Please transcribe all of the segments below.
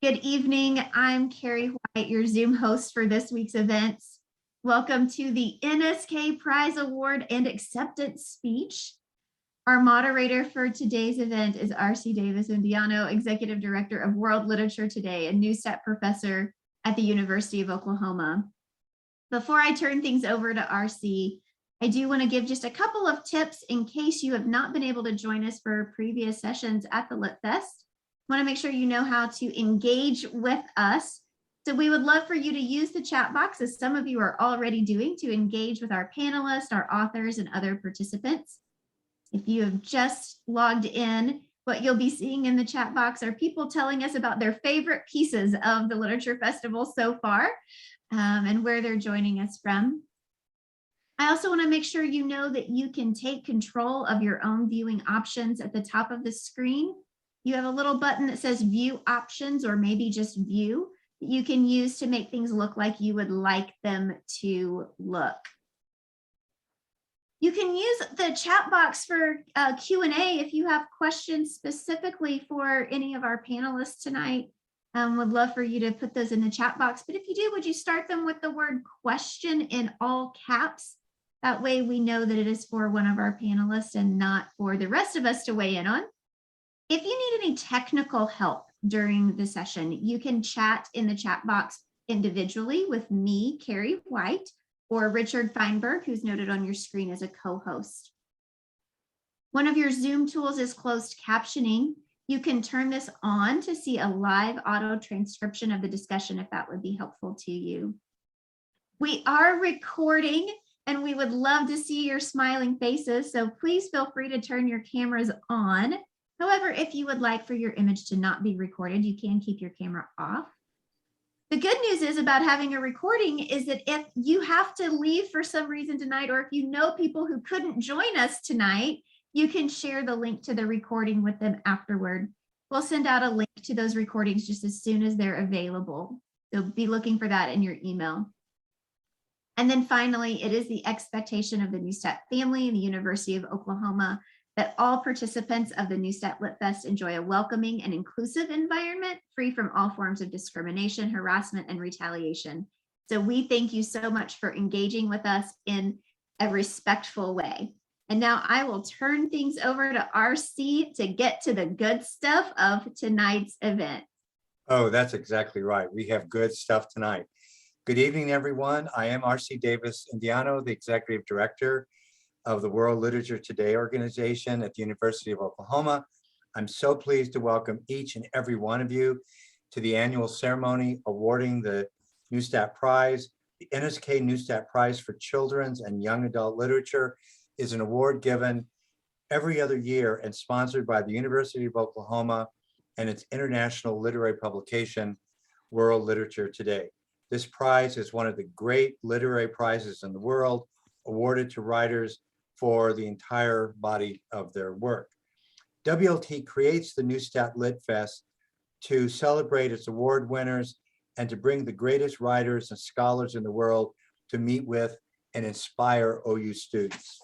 Good evening. I'm Carrie White, your Zoom host for this week's events. Welcome to the NSK Prize Award and Acceptance Speech. Our moderator for today's event is R.C. Davis-Undiano, Executive Director of World Literature Today and Neustadt Professor at the University of Oklahoma. Before I turn things over to R.C., I do want to give just a couple of tips in case you have not been able to join us for previous sessions at the Lit Fest. I want to make sure you know how to engage with us. So we would love for you to use the chat box, as some of you are already doing, to engage with our panelists, our authors, and other participants. If you have just logged in, what you'll be seeing in the chat box are people telling us about their favorite pieces of the Literature Festival so far, and where they're joining us from. I also want to make sure you know that you can take control of your own viewing options at the top of the screen. You have a little button that says View Options, or maybe just View, that you can use to make things look like you would like them to look. You can use the chat box for Q&A if you have questions specifically for any of our panelists tonight. Would love for you to put those in the chat box. But if you do, would you start them with the word question in all caps? That way we know that it is for one of our panelists and not for the rest of us to weigh in on. If you need any technical help during the session, you can chat in the chat box individually with me, Carrie White, or Richard Feinberg, who's noted on your screen as a co-host. One of your Zoom tools is closed captioning. You can turn this on to see a live auto transcription of the discussion if that would be helpful to you. We are recording, and we would love to see your smiling faces, so please feel free to turn your cameras on. However, if you would like for your image to not be recorded, you can keep your camera off. The good news is about having a recording is that if you have to leave for some reason tonight, or if you know people who couldn't join us tonight, you can share the link to the recording with them afterward. We'll send out a link to those recordings just as soon as they're available. So be looking for that in your email. And then finally, it is the expectation of the Neustadt family and the University of Oklahoma that all participants of the Neustadt Lit Fest enjoy a welcoming and inclusive environment free from all forms of discrimination, harassment, and retaliation. So we thank you so much for engaging with us in a respectful way. And now I will turn things over to RC to get to the good stuff of tonight's event. Oh, that's exactly right. We have good stuff tonight. Good evening, everyone. I am R.C. Davis-Undiano, the Executive Director of the World Literature Today organization at the University of Oklahoma. I'm so pleased to welcome each and every one of you to the annual ceremony awarding the Neustadt Prize. The NSK Neustadt Prize for Children's and Young Adult Literature is an award given every other year and sponsored by the University of Oklahoma and its international literary publication, World Literature Today. This prize is one of the great literary prizes in the world, awarded to writers for the entire body of their work. WLT creates the Neustadt Lit Fest to celebrate its award winners and to bring the greatest writers and scholars in the world to meet with and inspire OU students.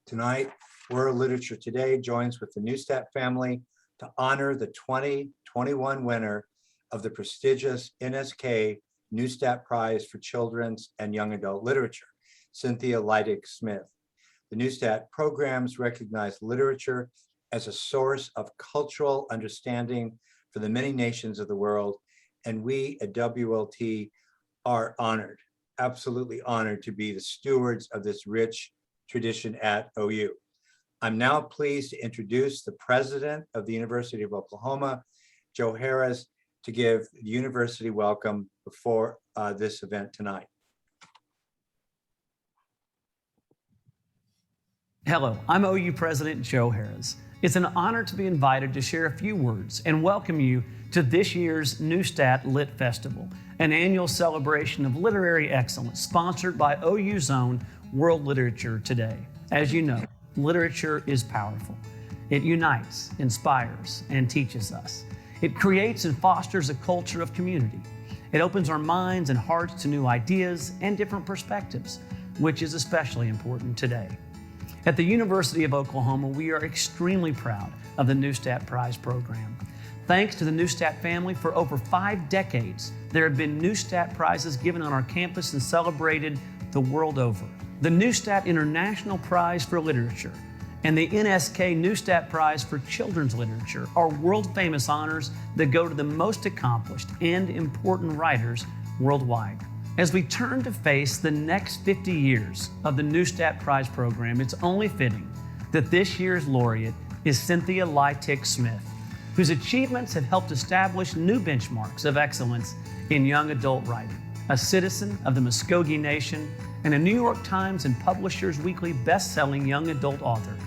Tonight, World Literature Today joins with the Neustadt family to honor the 2021 winner of the prestigious NSK Neustadt Prize for Children's and Young Adult Literature, Cynthia Leitich Smith. The Neustadt programs recognize literature as a source of cultural understanding for the many nations of the world, and we at WLT are honored, absolutely honored to be the stewards of this rich tradition at OU. I'm now pleased to introduce the president of the University of Oklahoma, Joe Harroz, to give the university welcome before this event tonight. Hello, I'm OU President Joe Harroz. It's an honor to be invited to share a few words and welcome you to this year's Neustadt Lit Festival, an annual celebration of literary excellence sponsored by OU's own World Literature Today. As you know, literature is powerful. It unites, inspires, and teaches us. It creates and fosters a culture of community. It opens our minds and hearts to new ideas and different perspectives, which is especially important today. At the University of Oklahoma, we are extremely proud of the Neustadt Prize program. Thanks to the Neustadt family, for over 5 decades, there have been Neustadt Prizes given on our campus and celebrated the world over. The Neustadt International Prize for Literature and the NSK Neustadt Prize for Children's Literature are world-famous honors that go to the most accomplished and important writers worldwide. As we turn to face the next 50 years of the Neustadt Prize program, it's only fitting that this year's laureate is Cynthia Leitich Smith, whose achievements have helped establish new benchmarks of excellence in young adult writing. A citizen of the Muscogee Nation and a New York Times and Publishers Weekly best-selling young adult author,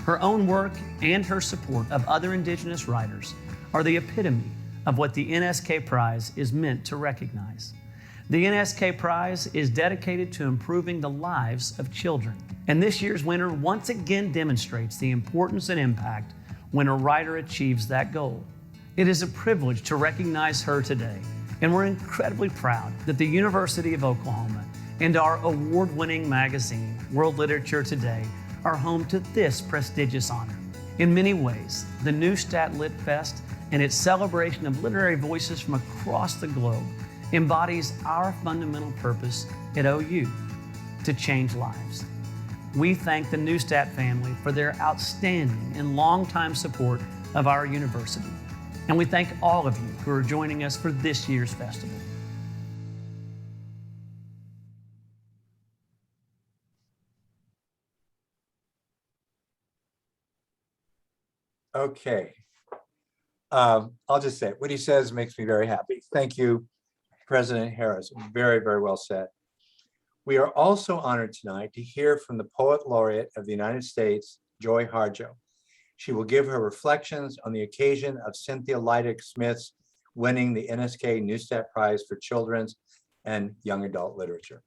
her own work and her support of other Indigenous writers are the epitome of what the NSK Prize is meant to recognize. The NSK Prize is dedicated to improving the lives of children, and this year's winner once again demonstrates the importance and impact when a writer achieves that goal. It is a privilege to recognize her today, and we're incredibly proud that the University of Oklahoma and our award-winning magazine, World Literature Today, are home to this prestigious honor. In many ways, the Neustadt Lit Fest and its celebration of literary voices from across the globe embodies our fundamental purpose at OU, to change lives. We thank the Neustadt family for their outstanding and longtime support of our university. And we thank all of you who are joining us for this year's festival. Okay. I'll just say it. What he says makes me very happy. Thank you, President Harroz. Very, very well said. We are also honored tonight to hear from the Poet Laureate of the United States, Joy Harjo. She will give her reflections on the occasion of Cynthia Leitich Smith's winning the NSK Neustadt Prize for Children's and Young Adult Literature.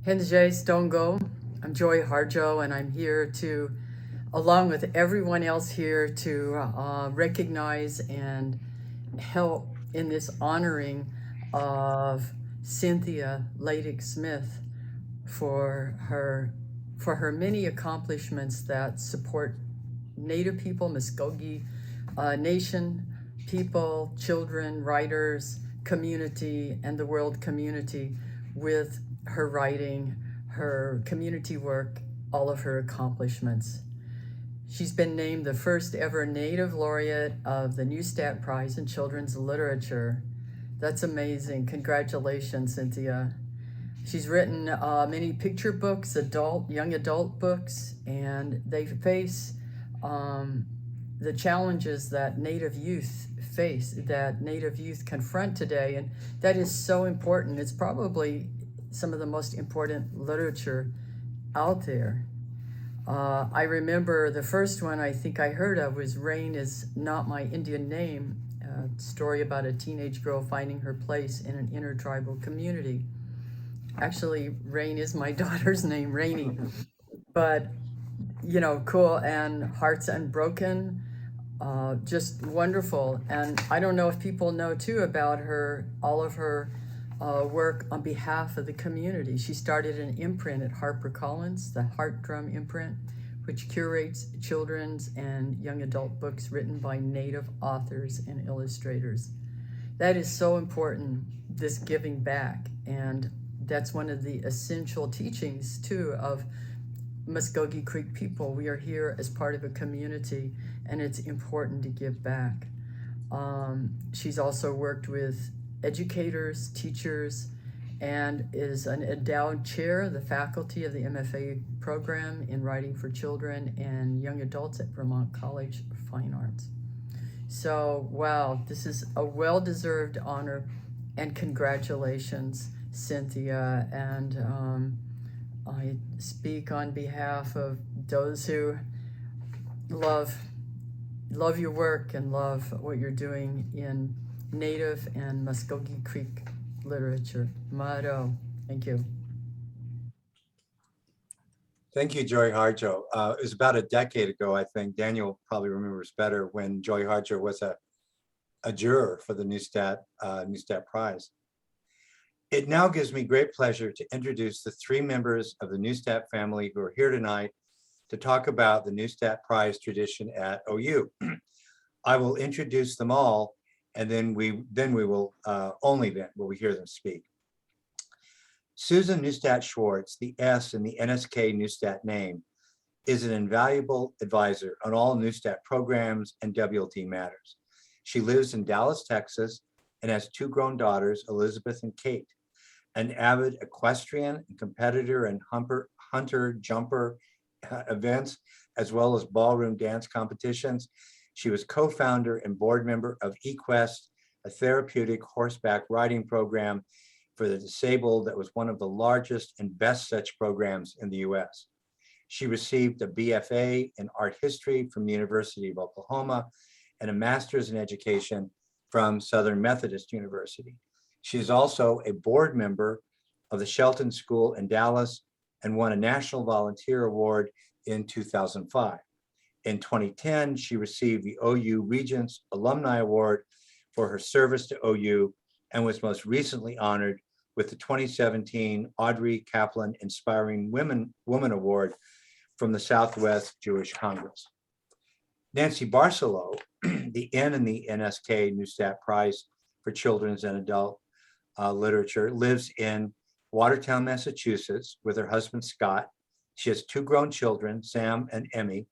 Henjay Stongo. I'm Joy Harjo, and I'm here to, along with everyone else here, to recognize and help in this honoring of Cynthia Leitich Smith for her many accomplishments that support Native people, Muscogee Nation people, children, writers, community, and the world community with her writing, her community work, all of her accomplishments. She's been named the first ever Native laureate of the Neustadt Prize in Children's Literature. That's amazing. Congratulations, Cynthia. She's written many picture books, young adult books, and they face the challenges that Native youth face, that Native youth confront today, and that is so important. It's probably some of the most important literature out there. I remember the first one I think I heard of was Rain Is Not My Indian Name, a story about a teenage girl finding her place in an intertribal community. Actually, Rain is my daughter's name, Rainy. But, you know, cool. And Hearts Unbroken, just wonderful. And I don't know if people know too about her, all of her work on behalf of the community. She started an imprint at HarperCollins, the Heart Drum imprint, which curates children's and young adult books written by Native authors and illustrators. That is so important, this giving back. And that's one of the essential teachings too of Muscogee Creek people. We are here as part of a community, and it's important to give back. She's also worked with educators, teachers, and is an endowed chair of the faculty of the MFA program in writing for children and young adults at Vermont College of Fine Arts. So, wow, this is a well-deserved honor, and congratulations, Cynthia. And I speak on behalf of those who love your work and love what you're doing in Native and Muscogee Creek literature. Mado, thank you. Thank you, Joy Harjo. It was about a decade ago, I think. Daniel probably remembers better, when Joy Harjo was a juror for the Neustadt Prize. It now gives me great pleasure to introduce the 3 members of the Neustadt family who are here tonight to talk about the Neustadt Prize tradition at OU. I will introduce them all, and then we will only then will we hear them speak. Susan Schwartz, the S in the NSK Neustadt name, is an invaluable advisor on all Neustadt programs and WLT matters. She lives in Dallas, Texas, and has two grown daughters, Elizabeth and Kate. An avid equestrian and competitor in hunter jumper events, as well as ballroom dance competitions. She was co-founder and board member of eQuest, a therapeutic horseback riding program for the disabled that was one of the largest and best such programs in the US. She received a BFA in art history from the University of Oklahoma and a master's in education from Southern Methodist University. She is also a board member of the Shelton School in Dallas and won a National Volunteer Award in 2005. In 2010, she received the OU Regents Alumni Award for her service to OU and was most recently honored with the 2017 Audrey Kaplan Inspiring Woman Award from the Southwest Jewish Congress. Nancy Barcelo, the N in the NSK Neustadt Prize for Children's and Adult Literature, lives in Watertown, Massachusetts with her husband, Scott. She has two grown children, Sam and Emmy.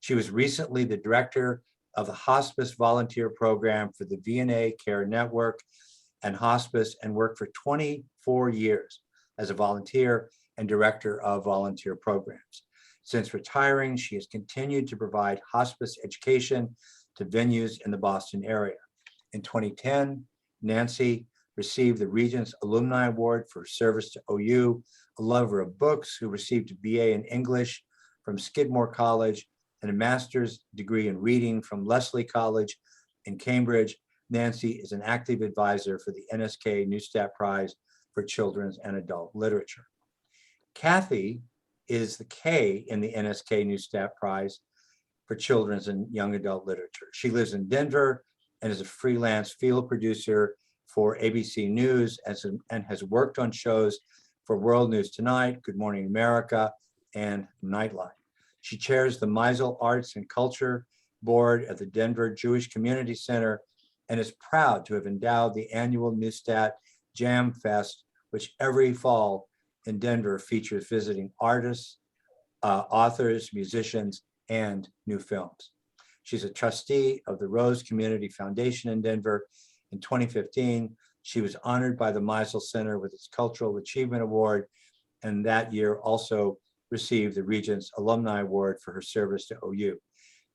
She was recently the director of the Hospice Volunteer Program for the VNA Care Network and Hospice, and worked for 24 years as a volunteer and director of volunteer programs. Since retiring, she has continued to provide hospice education to venues in the Boston area. In 2010, Nancy received the Regents Alumni Award for service to OU, a lover of books who received a BA in English from Skidmore College and a master's degree in reading from Lesley College in Cambridge. Nancy is an active advisor for the NSK Neustadt Prize for Children's and Adult Literature. Kathy is the K in the NSK Neustadt Prize for Children's and Young Adult Literature. She lives in Denver and is a freelance field producer for ABC News and has worked on shows for World News Tonight, Good Morning America, and Nightline. She chairs the Meisel Arts and Culture Board at the Denver Jewish Community Center and is proud to have endowed the annual Neustadt Jam Fest, which every fall in Denver features visiting artists, authors, musicians, and new films. She's a trustee of the Rose Community Foundation in Denver. In 2015, she was honored by the Meisel Center with its Cultural Achievement Award, and that year also received the Regents Alumni Award for her service to OU.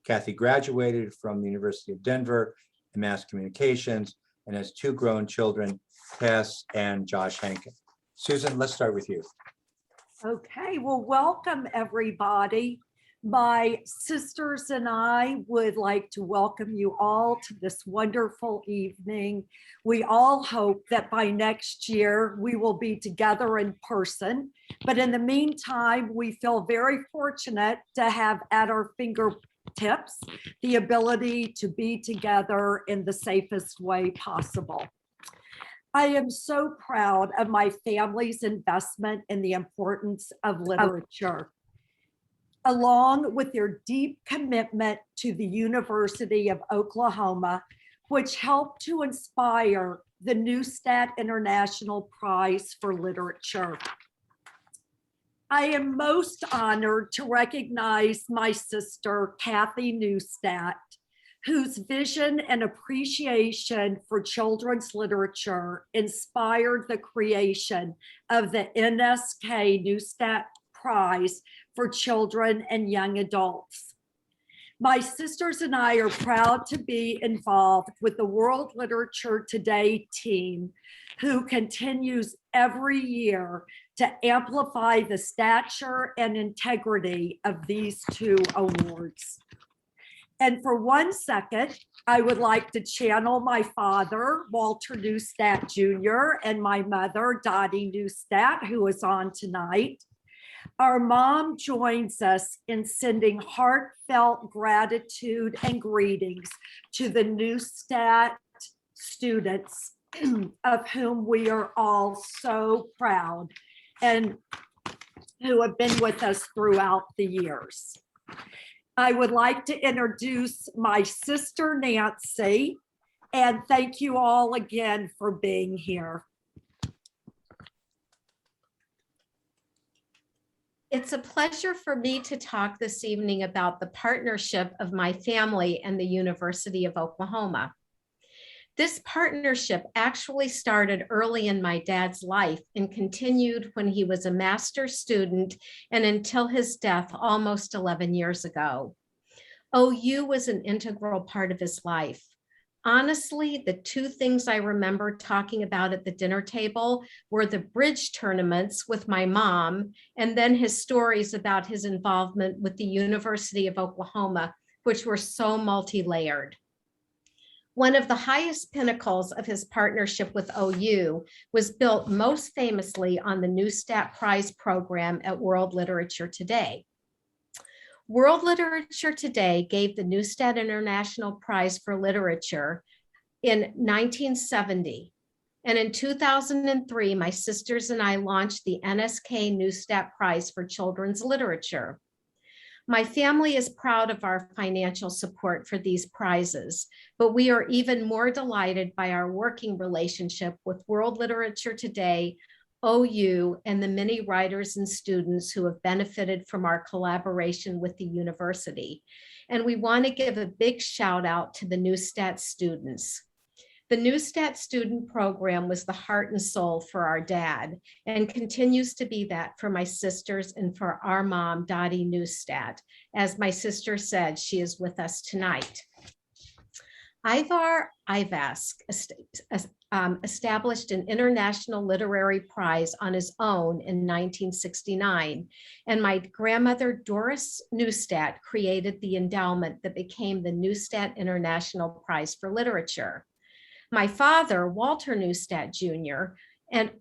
Kathy graduated from the University of Denver in Mass Communications and has two grown children, Tess and Josh Hankin. Susan, let's start with you. Okay, well, welcome everybody. My sisters and I would like to welcome you all to this wonderful evening. We all hope that by next year we will be together in person. But in the meantime, we feel very fortunate to have at our fingertips the ability to be together in the safest way possible. I am so proud of my family's investment in the importance of literature, along with their deep commitment to the University of Oklahoma, which helped to inspire the Neustadt International Prize for Literature. I am most honored to recognize my sister, Kathy Neustadt, whose vision and appreciation for children's literature inspired the creation of the NSK Neustadt Prize for Children and Young Adults. My sisters and I are proud to be involved with the World Literature Today team, who continues every year to amplify the stature and integrity of these two awards. And for 1 second, I would like to channel my father, Walter Neustadt Jr., and my mother, Dottie Neustadt, who is on tonight. Our mom joins us in sending heartfelt gratitude and greetings to the Neustadt students, of whom we are all so proud and who have been with us throughout the years. I would like to introduce my sister, Nancy, and thank you all again for being here. It's a pleasure for me to talk this evening about the partnership of my family and the University of Oklahoma. This partnership actually started early in my dad's life and continued when he was a master's student and until his death almost 11 years ago. OU was an integral part of his life. Honestly, the two things I remember talking about at the dinner table were the bridge tournaments with my mom, and then his stories about his involvement with the University of Oklahoma, which were so multi-layered. One of the highest pinnacles of his partnership with OU was built most famously on the Neustadt Prize program at World Literature Today. World Literature Today gave the Neustadt International Prize for Literature in 1970. And in 2003, my sisters and I launched the NSK Neustadt Prize for Children's Literature. My family is proud of our financial support for these prizes, but we are even more delighted by our working relationship with World Literature Today, OU, and the many writers and students who have benefited from our collaboration with the university. And we want to give a big shout out to the Neustadt students. The Neustadt student program was the heart and soul for our dad and continues to be that for my sisters and for our mom, Dottie Neustadt. As my sister said, she is with us tonight. Ivar Ivask established an international literary prize on his own in 1969, and my grandmother Doris Neustadt created the endowment that became the Neustadt International Prize for Literature. My father, Walter Neustadt Jr., and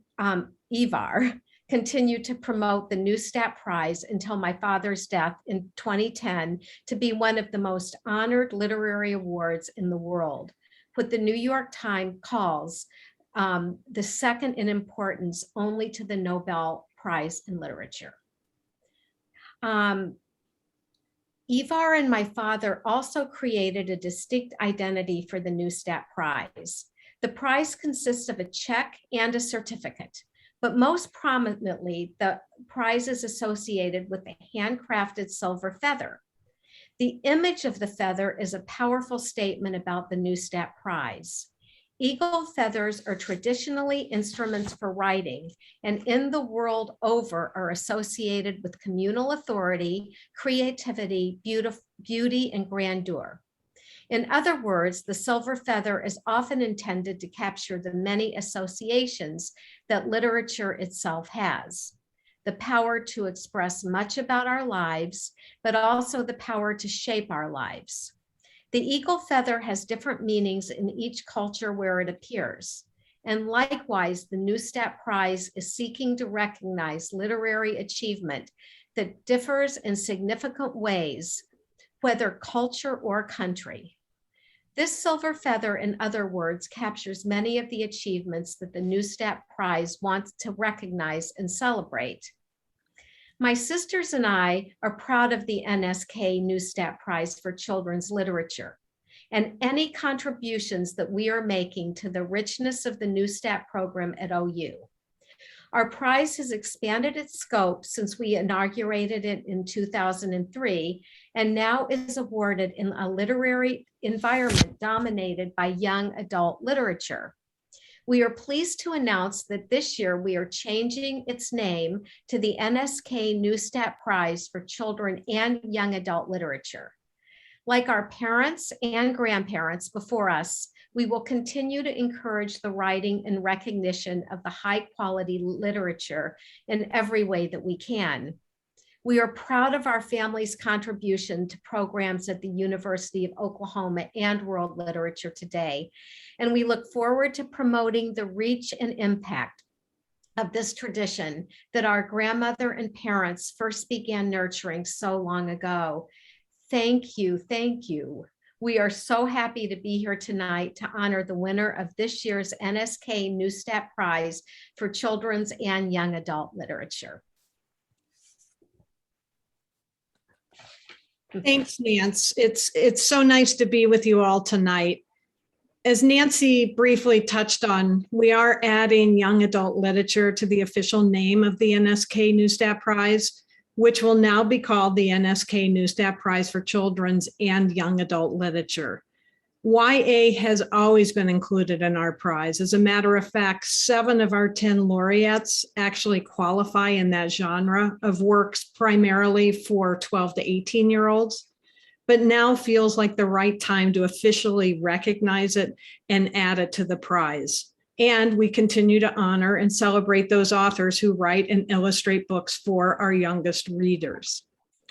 Ivar continued to promote the Neustadt Prize until my father's death in 2010 to be one of the most honored literary awards in the world, what the New York Times calls the second in importance only to the Nobel Prize in Literature. Ivar and my father also created a distinct identity for the Neustadt Prize. The prize consists of a check and a certificate, but most prominently, the prize is associated with a handcrafted silver feather. The image of the feather is a powerful statement about the Neustadt Prize. Eagle feathers are traditionally instruments for writing, and in the world over are associated with communal authority, creativity, beauty, and grandeur. In other words, the silver feather is often intended to capture the many associations that literature itself has. The power to express much about our lives, but also the power to shape our lives. The eagle feather has different meanings in each culture where it appears. And likewise, the Neustadt Prize is seeking to recognize literary achievement that differs in significant ways, whether culture or country. This silver feather, in other words, captures many of the achievements that the Neustadt Prize wants to recognize and celebrate. My sisters and I are proud of the NSK Neustadt Prize for Children's Literature and any contributions that we are making to the richness of the Neustadt program at OU. Our prize has expanded its scope since we inaugurated it in 2003 and now is awarded in a literary environment dominated by young adult literature. We are pleased to announce that this year we are changing its name to the NSK Neustadt Prize for Children and Young Adult Literature. Like our parents and grandparents before us, we will continue to encourage the writing and recognition of the high quality literature in every way that we can. We are proud of our family's contribution to programs at the University of Oklahoma and World Literature Today, and we look forward to promoting the reach and impact of this tradition that our grandmother and parents first began nurturing so long ago. Thank you, thank you. We are so happy to be here tonight to honor the winner of this year's NSK Neustadt Prize for Children's and Young Adult Literature. Thanks, Nance. It's so nice to be with you all tonight. As Nancy briefly touched on, we are adding young adult literature to the official name of the NSK Neustadt Prize, which will now be called the NSK Neustadt Prize for Children's and Young Adult Literature. YA has always been included in our prize. As a matter of fact, 7 of our 10 laureates actually qualify in that genre of works primarily for 12 to 18-year-olds, but now feels like the right time to officially recognize it and add it to the prize. And we continue to honor and celebrate those authors who write and illustrate books for our youngest readers.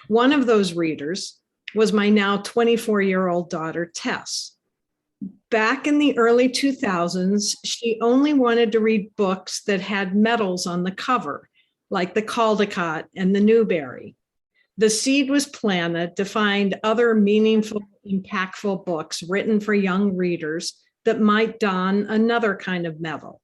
One of those readers was my now 24-year-old daughter, Tess. Back in the early 2000s, she only wanted to read books that had medals on the cover, like the Caldecott and the Newbery. The seed was planted to find other meaningful, impactful books written for young readers that might don another kind of medal.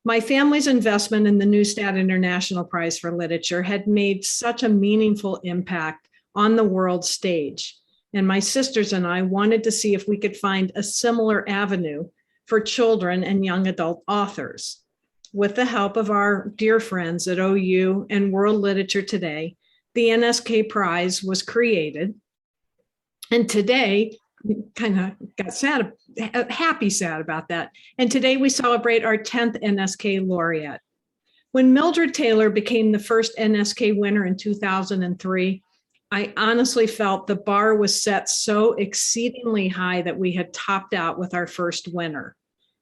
My family's investment in the Neustadt International Prize for Literature had made such a meaningful impact on the world stage. And my sisters and I wanted to see if we could find a similar avenue for children and young adult authors. With the help of our dear friends at OU and World Literature Today, the NSK Prize was created. And today, kind of got sad about that. And today we celebrate our 10th NSK laureate. When Mildred Taylor became the first NSK winner in 2003, I honestly felt the bar was set so exceedingly high that we had topped out with our first winner.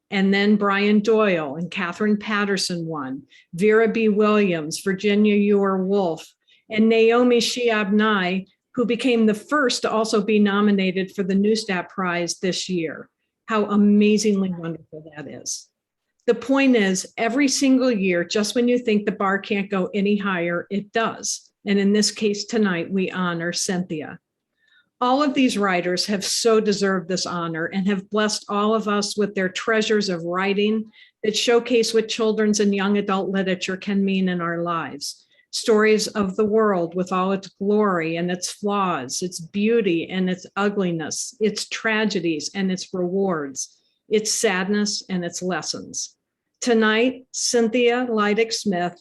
And then Brian Doyle and Catherine Patterson won, Vera B. Williams, Virginia Ewers-Wolf, and Naomi Shihab Nye, who became the first to also be nominated for the Neustadt Prize this year. How amazingly wonderful that is. The point is, every single year, just when you think the bar can't go any higher, it does. And in this case tonight, we honor Cynthia. All of these writers have so deserved this honor and have blessed all of us with their treasures of writing that showcase what children's and young adult literature can mean in our lives. Stories of the world with all its glory and its flaws, its beauty and its ugliness, its tragedies and its rewards, its sadness and its lessons. Tonight, Cynthia Leitich Smith,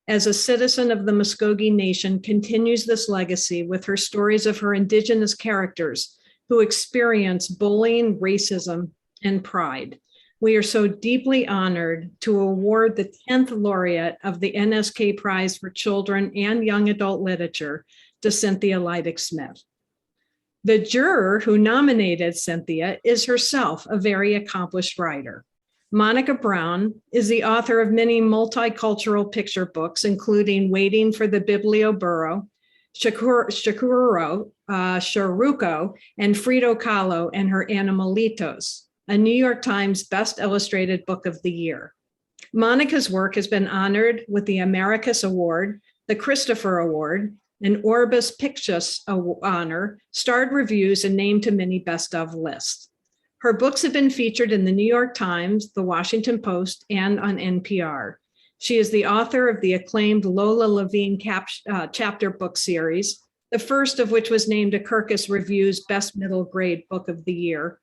as a citizen of the Muscogee Nation, continues this legacy with her stories of her Indigenous characters who experience bullying, racism, and pride. We are so deeply honored to award the 10th laureate of the NSK Prize for Children and Young Adult Literature to Cynthia Leitich Smith. The juror who nominated Cynthia is herself a very accomplished writer. Monica Brown is the author of many multicultural picture books, including Waiting for the Biblioburo, Sharuko, and Frida Kahlo and her Animalitos, a New York Times Best Illustrated Book of the Year. Monica's work has been honored with the Americus Award, the Christopher Award, an Orbis Pictus honor, starred reviews, and named to many best of lists. Her books have been featured in the New York Times, the Washington Post, and on NPR. She is the author of the acclaimed Lola Levine chapter book series, the first of which was named a Kirkus Review's Best Middle Grade Book of the Year,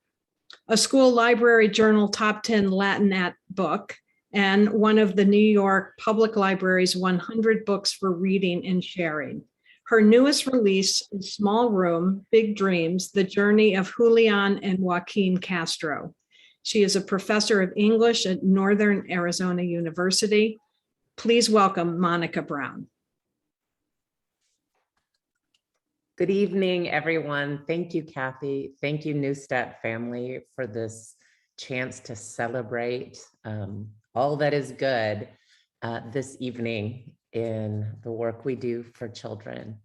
a School Library Journal Top 10 Latinate book, and one of the New York Public Library's 100 books for reading and sharing. Her newest release is Small Room, Big Dreams, The Journey of Julian and Joaquin Castro. She is a professor of English at Northern Arizona University. Please welcome Monica Brown. Good evening, everyone. Thank you, Kathy. Thank you, Neustadt family, for this chance to celebrate all that is good this evening in the work we do for children.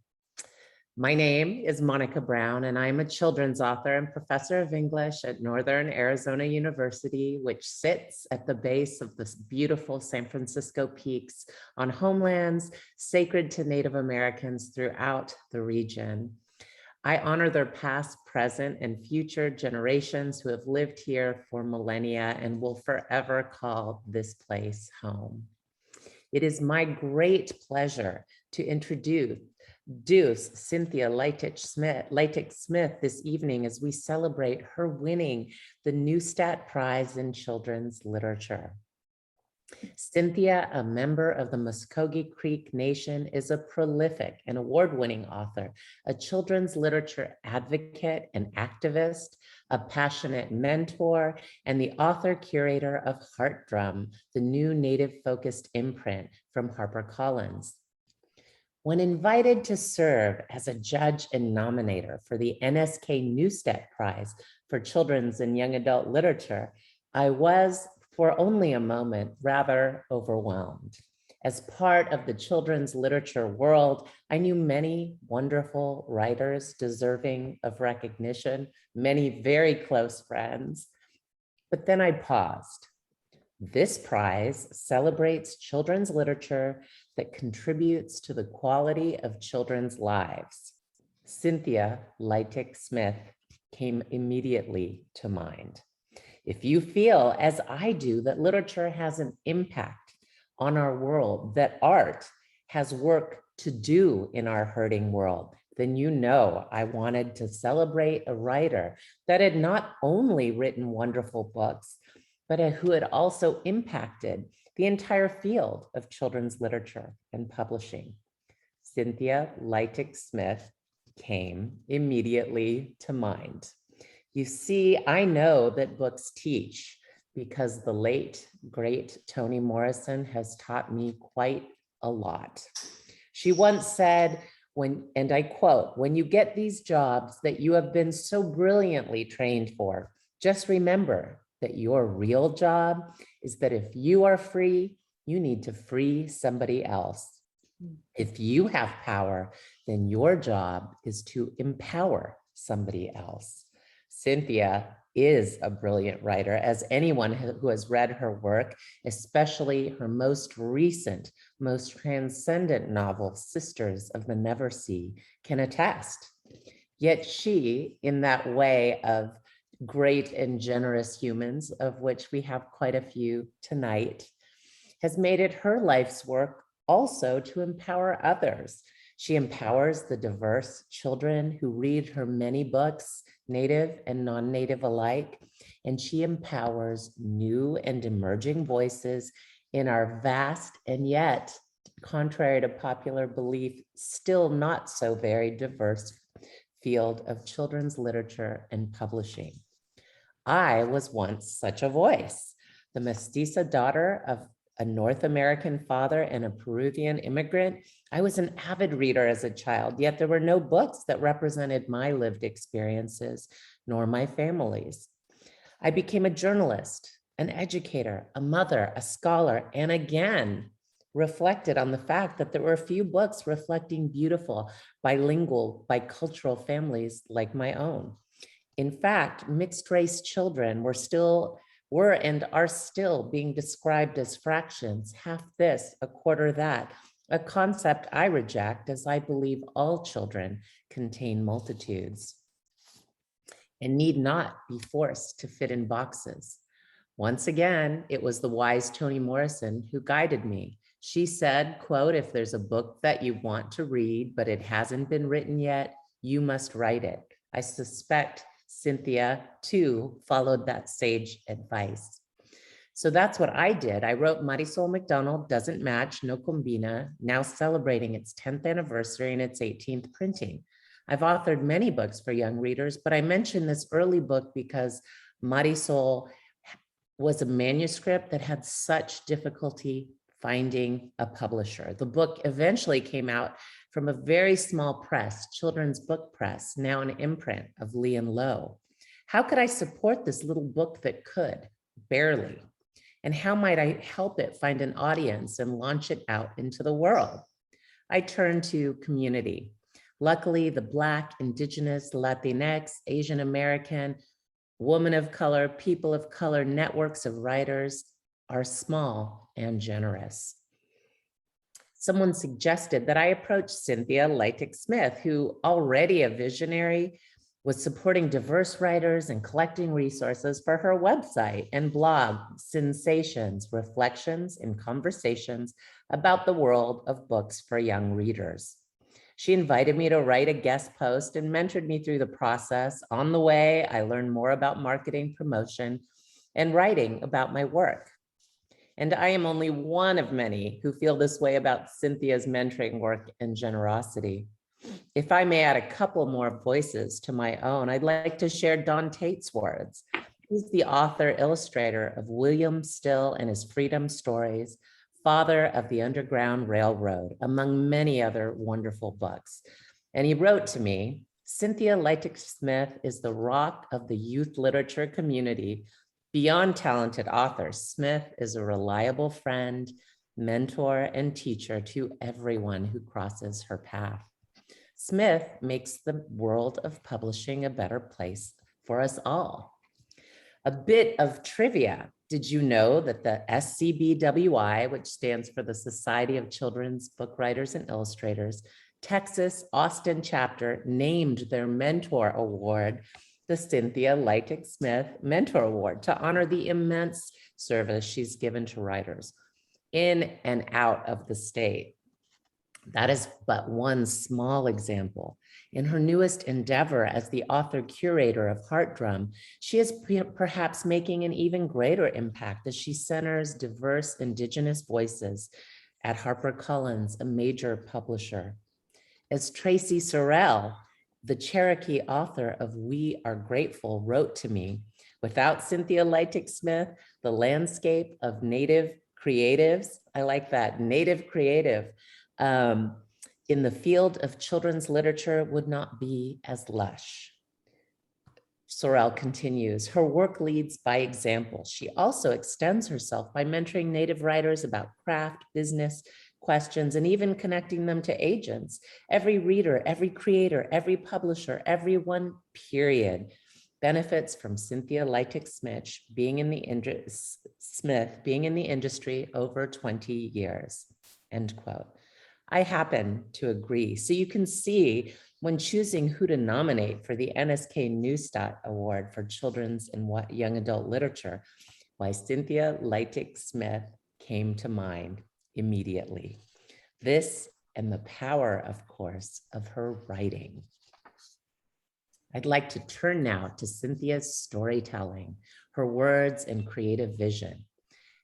My name is Monica Brown, and I'm a children's author and professor of English at Northern Arizona University, which sits at the base of the beautiful San Francisco peaks on homelands sacred to Native Americans throughout the region. I honor their past, present, and future generations who have lived here for millennia and will forever call this place home. It is my great pleasure to introduce Deuce Cynthia Leitich Smith this evening as we celebrate her winning the Neustadt Prize in Children's Literature. Cynthia, a member of the Muscogee Creek Nation, is a prolific and award-winning author, a children's literature advocate and activist, a passionate mentor, and the author-curator of Heart Drum, the new Native-focused imprint from HarperCollins. When invited to serve as a judge and nominator for the NSK Neustadt Prize for Children's and Young Adult Literature, I was, for only a moment, rather overwhelmed. As part of the children's literature world, I knew many wonderful writers deserving of recognition, many very close friends, but then I paused. This prize celebrates children's literature that contributes to the quality of children's lives. Cynthia Leitich Smith came immediately to mind. If you feel, as I do, that literature has an impact on our world, that art has work to do in our hurting world, then you know I wanted to celebrate a writer that had not only written wonderful books, but who had also impacted the entire field of children's literature and publishing. Cynthia Leitich Smith came immediately to mind. You see, I know that books teach because the late, great Toni Morrison has taught me quite a lot. She once said, and I quote, "When you get these jobs that you have been so brilliantly trained for, just remember that your real job is that if you are free, you need to free somebody else. If you have power, then your job is to empower somebody else." Cynthia is a brilliant writer, as anyone who has read her work, especially her most recent, most transcendent novel, Sisters of the Never Sea, can attest. Yet she, in that way of great and generous humans, of which we have quite a few tonight, has made it her life's work also to empower others. She empowers the diverse children who read her many books, native and non-native alike, and she empowers new and emerging voices in our vast and yet, contrary to popular belief, still not so very diverse field of children's literature and publishing. I was once such a voice, the mestiza daughter of a North American father and a Peruvian immigrant. I was an avid reader as a child, yet there were no books that represented my lived experiences, nor my family's. I became a journalist, an educator, a mother, a scholar, and again, reflected on the fact that there were few books reflecting beautiful, bilingual, bicultural families like my own. In fact, mixed race children were and are still being described as fractions, half this, a quarter that, a concept I reject, as I believe all children contain multitudes and need not be forced to fit in boxes. Once again, it was the wise Toni Morrison who guided me. She said, quote, "If there's a book that you want to read, but it hasn't been written yet, you must write it." I suspect Cynthia, too, followed that sage advice. So that's what I did. I wrote Marisol McDonald Doesn't Match, No Combina, now celebrating its 10th anniversary and its 18th printing. I've authored many books for young readers, but I mentioned this early book because Marisol was a manuscript that had such difficulty finding a publisher. The book eventually came out from a very small press, Children's Book Press, now an imprint of Lee and Low. How could I support this little book that could? Barely. And how might I help it find an audience and launch it out into the world? I turned to community. Luckily, the Black, Indigenous, Latinx, Asian American, women of color, people of color networks of writers are small and generous. Someone suggested that I approach Cynthia Leitich Smith, who, already a visionary, was supporting diverse writers and collecting resources for her website and blog, Sensations, Reflections and Conversations about the World of Books for Young Readers. She invited me to write a guest post and mentored me through the process. On the way, I learned more about marketing, promotion, and writing about my work. And I am only one of many who feel this way about Cynthia's mentoring work and generosity. If I may add a couple more voices to my own, I'd like to share Don Tate's words. He's the author, illustrator of William Still and His Freedom Stories, father of the Underground Railroad, among many other wonderful books. And he wrote to me, Cynthia Leitich Smith is the rock of the youth literature community. Beyond talented author, Smith is a reliable friend, mentor, and teacher to everyone who crosses her path. Smith makes the world of publishing a better place for us all. A bit of trivia. Did you know that the SCBWI, which stands for the Society of Children's Book Writers and Illustrators, Texas Austin chapter named their mentor award the Cynthia Leitich Smith Mentor Award to honor the immense service she's given to writers in and out of the state. That is but one small example. In her newest endeavor as the author curator of Heart Drum, she is perhaps making an even greater impact as she centers diverse Indigenous voices at HarperCollins, a major publisher. As Tracy Sorrell, the Cherokee author of We Are Grateful, wrote to me, without Cynthia Leitich Smith, the landscape of Native creatives, I like that, Native creative, in the field of children's literature would not be as lush. Sorrell continues, her work leads by example. She also extends herself by mentoring Native writers about craft, business, questions, and even connecting them to agents. Every reader, every creator, every publisher, everyone, period, benefits from Cynthia Leitich Smith being in the industry over 20 years, end quote. I happen to agree. So you can see when choosing who to nominate for the NSK Neustadt Award for Children's and Young Adult Literature, why Cynthia Leitich Smith came to mind immediately. This and the power, of course, of her writing. I'd like to turn now to Cynthia's storytelling, her words and creative vision.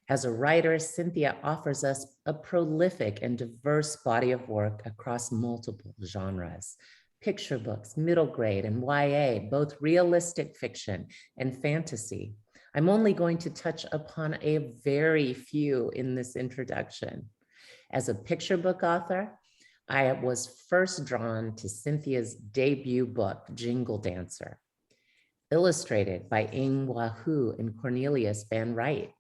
As a writer, Cynthia offers us a prolific and diverse body of work across multiple genres. Picture books, middle grade, and YA, both realistic fiction and fantasy. I'm only going to touch upon a very few in this introduction. As a picture book author, I was first drawn to Cynthia's debut book, Jingle Dancer, illustrated by Ing Wahoo and Cornelius Van Wright.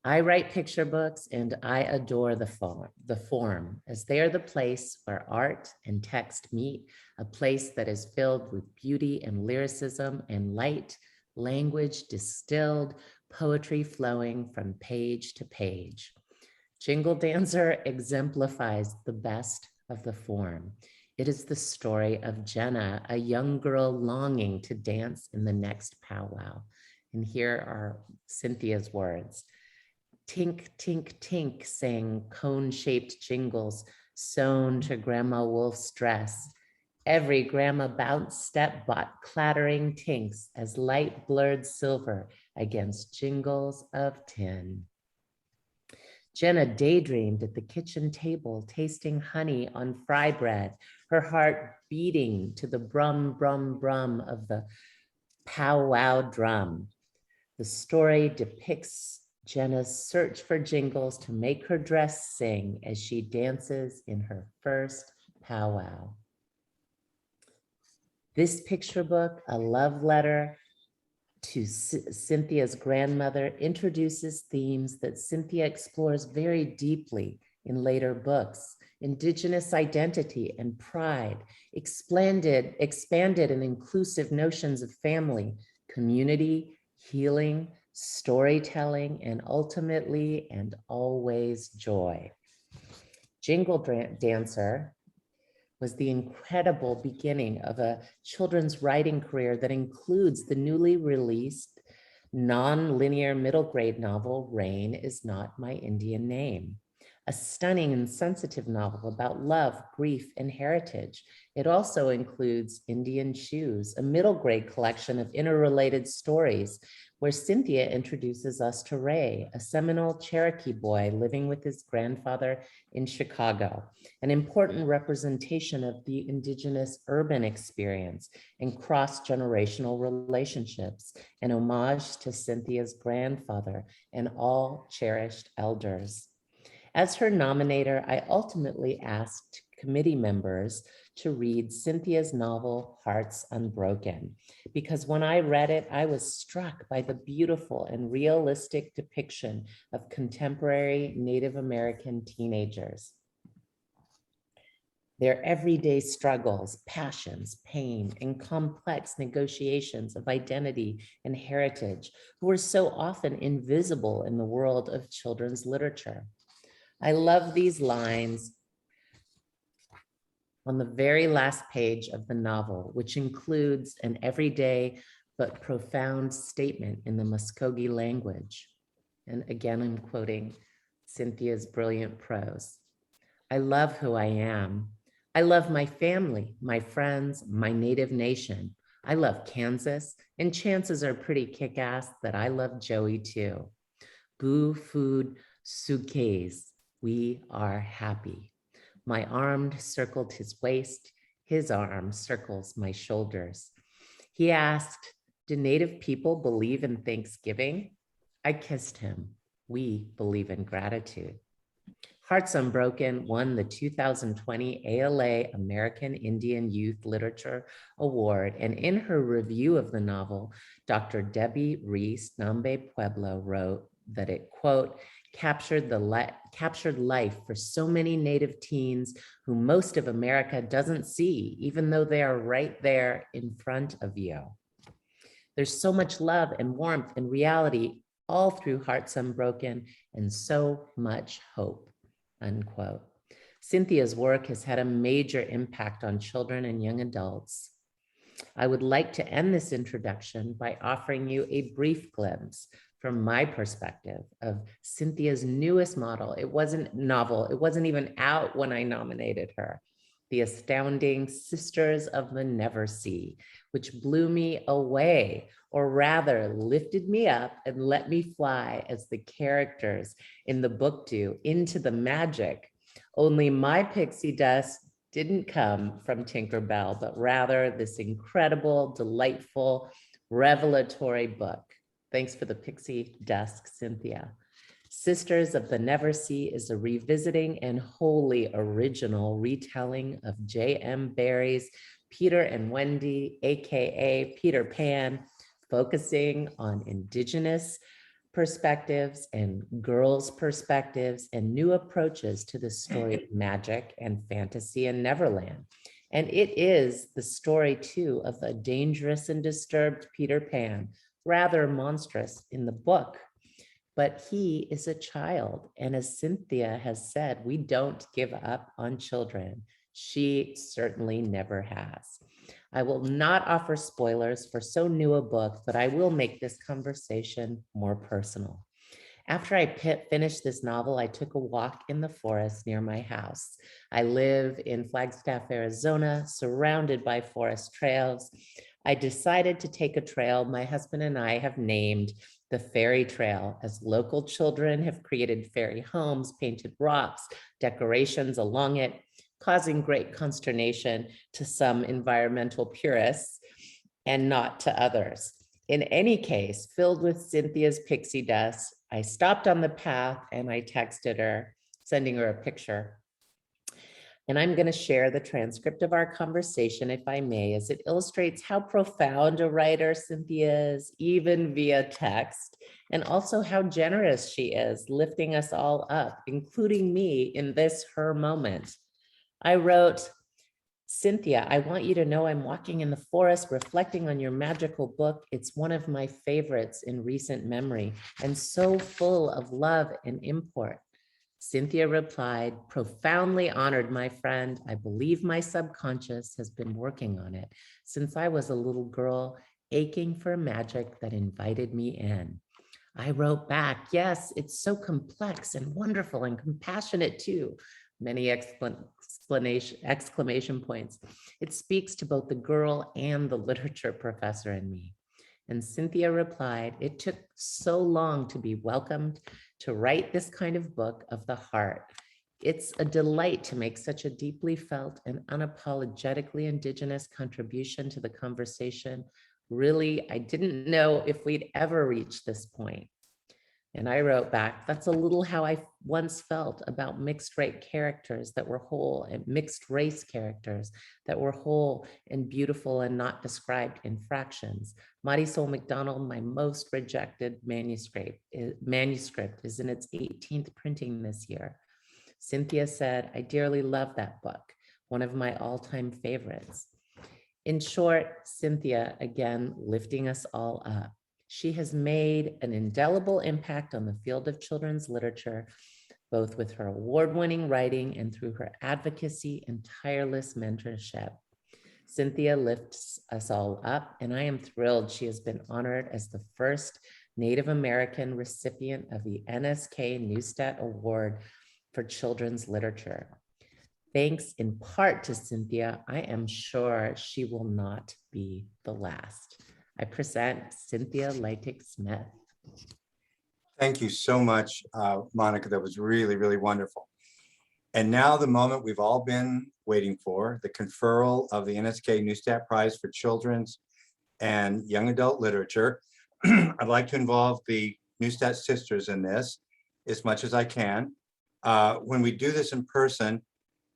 I write picture books and I adore the form, as they are the place where art and text meet, a place that is filled with beauty and lyricism and light, language distilled, poetry flowing from page to page. Jingle Dancer exemplifies the best of the form. It is the story of Jenna, a young girl longing to dance in the next powwow. And here are Cynthia's words. Tink, tink, tink, sang cone-shaped jingles sewn to Grandma Wolf's dress. Every grandma bounce step bought clattering tinks as light blurred silver against jingles of tin. Jenna daydreamed at the kitchen table, tasting honey on fry bread, her heart beating to the brum, brum, brum of the powwow drum. The story depicts Jenna's search for jingles to make her dress sing as she dances in her first powwow. This picture book, a love letter to Cynthia's grandmother, introduces themes that Cynthia explores very deeply in later books: Indigenous identity and pride, expanded and inclusive notions of family, community, healing, storytelling, and ultimately and always joy. Jingle Dancer was the incredible beginning of a children's writing career that includes the newly released non-linear middle grade novel, Rain Is Not My Indian Name, a stunning and sensitive novel about love, grief, and heritage. It also includes Indian Shoes, a middle grade collection of interrelated stories where Cynthia introduces us to Ray, a Seminole Cherokee boy living with his grandfather in Chicago, an important representation of the Indigenous urban experience and cross-generational relationships, an homage to Cynthia's grandfather and all cherished elders. As her nominator, I ultimately asked committee members to read Cynthia's novel, Hearts Unbroken, because when I read it, I was struck by the beautiful and realistic depiction of contemporary Native American teenagers. Their everyday struggles, passions, pain, and complex negotiations of identity and heritage, who are so often invisible in the world of children's literature. I love these lines on the very last page of the novel, which includes an everyday but profound statement in the Muscogee language. And again, I'm quoting Cynthia's brilliant prose. I love who I am. I love my family, my friends, my native nation. I love Kansas, and chances are pretty kick-ass that I love Joey too. Boo food suitcase. We are happy. My arm circled his waist. His arm circles my shoulders. He asked, do Native people believe in Thanksgiving? I kissed him. We believe in gratitude. Hearts Unbroken won the 2020 ALA American Indian Youth Literature Award. And in her review of the novel, Dr. Debbie Reese Nambe Pueblo wrote that it, quote, captured life for so many Native teens who most of America doesn't see, even though they are right there in front of you. There's so much love and warmth and reality all through Hearts Unbroken and so much hope, unquote. Cynthia's work has had a major impact on children and young adults. I would like to end this introduction by offering you a brief glimpse from my perspective of Cynthia's newest novel. It wasn't even out when I nominated her. The astounding Sisters of the Never Sea, which blew me away, or rather lifted me up and let me fly as the characters in the book do into the magic. Only my pixie dust didn't come from Tinkerbell, but rather this incredible, delightful, revelatory book. Thanks for the pixie dust, Cynthia. Sisters of the Never Sea is a revisiting and wholly original retelling of J.M. Barrie's Peter and Wendy, AKA Peter Pan, focusing on Indigenous perspectives and girls' perspectives and new approaches to the story of magic and fantasy in Neverland. And it is the story too of a dangerous and disturbed Peter Pan, rather monstrous in the book, but he is a child. And as Cynthia has said, we don't give up on children. She certainly never has. I will not offer spoilers for so new a book, but I will make this conversation more personal. After I finished this novel, I took a walk in the forest near my house. I live in Flagstaff, Arizona, surrounded by forest trails. I decided to take a trail my husband and I have named the Fairy Trail, as local children have created fairy homes, painted rocks, decorations along it, causing great consternation to some environmental purists and not to others. In any case, filled with Cynthia's pixie dust, I stopped on the path and I texted her, sending her a picture. And I'm going to share the transcript of our conversation, if I may, as it illustrates how profound a writer Cynthia is, even via text, and also how generous she is, lifting us all up, including me in this her moment. I wrote, Cynthia, I want you to know I'm walking in the forest, reflecting on your magical book. It's one of my favorites in recent memory and so full of love and import. Cynthia replied, profoundly honored, my friend. I believe my subconscious has been working on it since I was a little girl, aching for magic that invited me in. I wrote back, yes, it's so complex and wonderful and compassionate too. Many exclamation points. It speaks to both the girl and the literature professor in me. And Cynthia replied, it took so long to be welcomed, to write this kind of book of the heart. It's a delight to make such a deeply felt and unapologetically Indigenous contribution to the conversation. Really, I didn't know if we'd ever reach this point. And I wrote back, that's a little how I once felt about mixed race characters that were whole, and mixed race characters that were whole and beautiful and not described in fractions. Marisol McDonald, my most rejected manuscript is in its 18th printing this year. Cynthia said, I dearly love that book, one of my all-time favorites. In short, Cynthia, again, lifting us all up. She has made an indelible impact on the field of children's literature, both with her award-winning writing and through her advocacy and tireless mentorship. Cynthia lifts us all up, and I am thrilled she has been honored as the first Native American recipient of the NSK Neustadt Award for Children's Literature. Thanks in part to Cynthia, I am sure she will not be the last. I present Cynthia Leitich Smith. Thank you so much, Monica. That was really, really wonderful. And now the moment we've all been waiting for, the conferral of the NSK Neustadt Prize for Children's and Young Adult Literature. I'd like to involve the Neustadt sisters in this as much as I can. When we do this in person,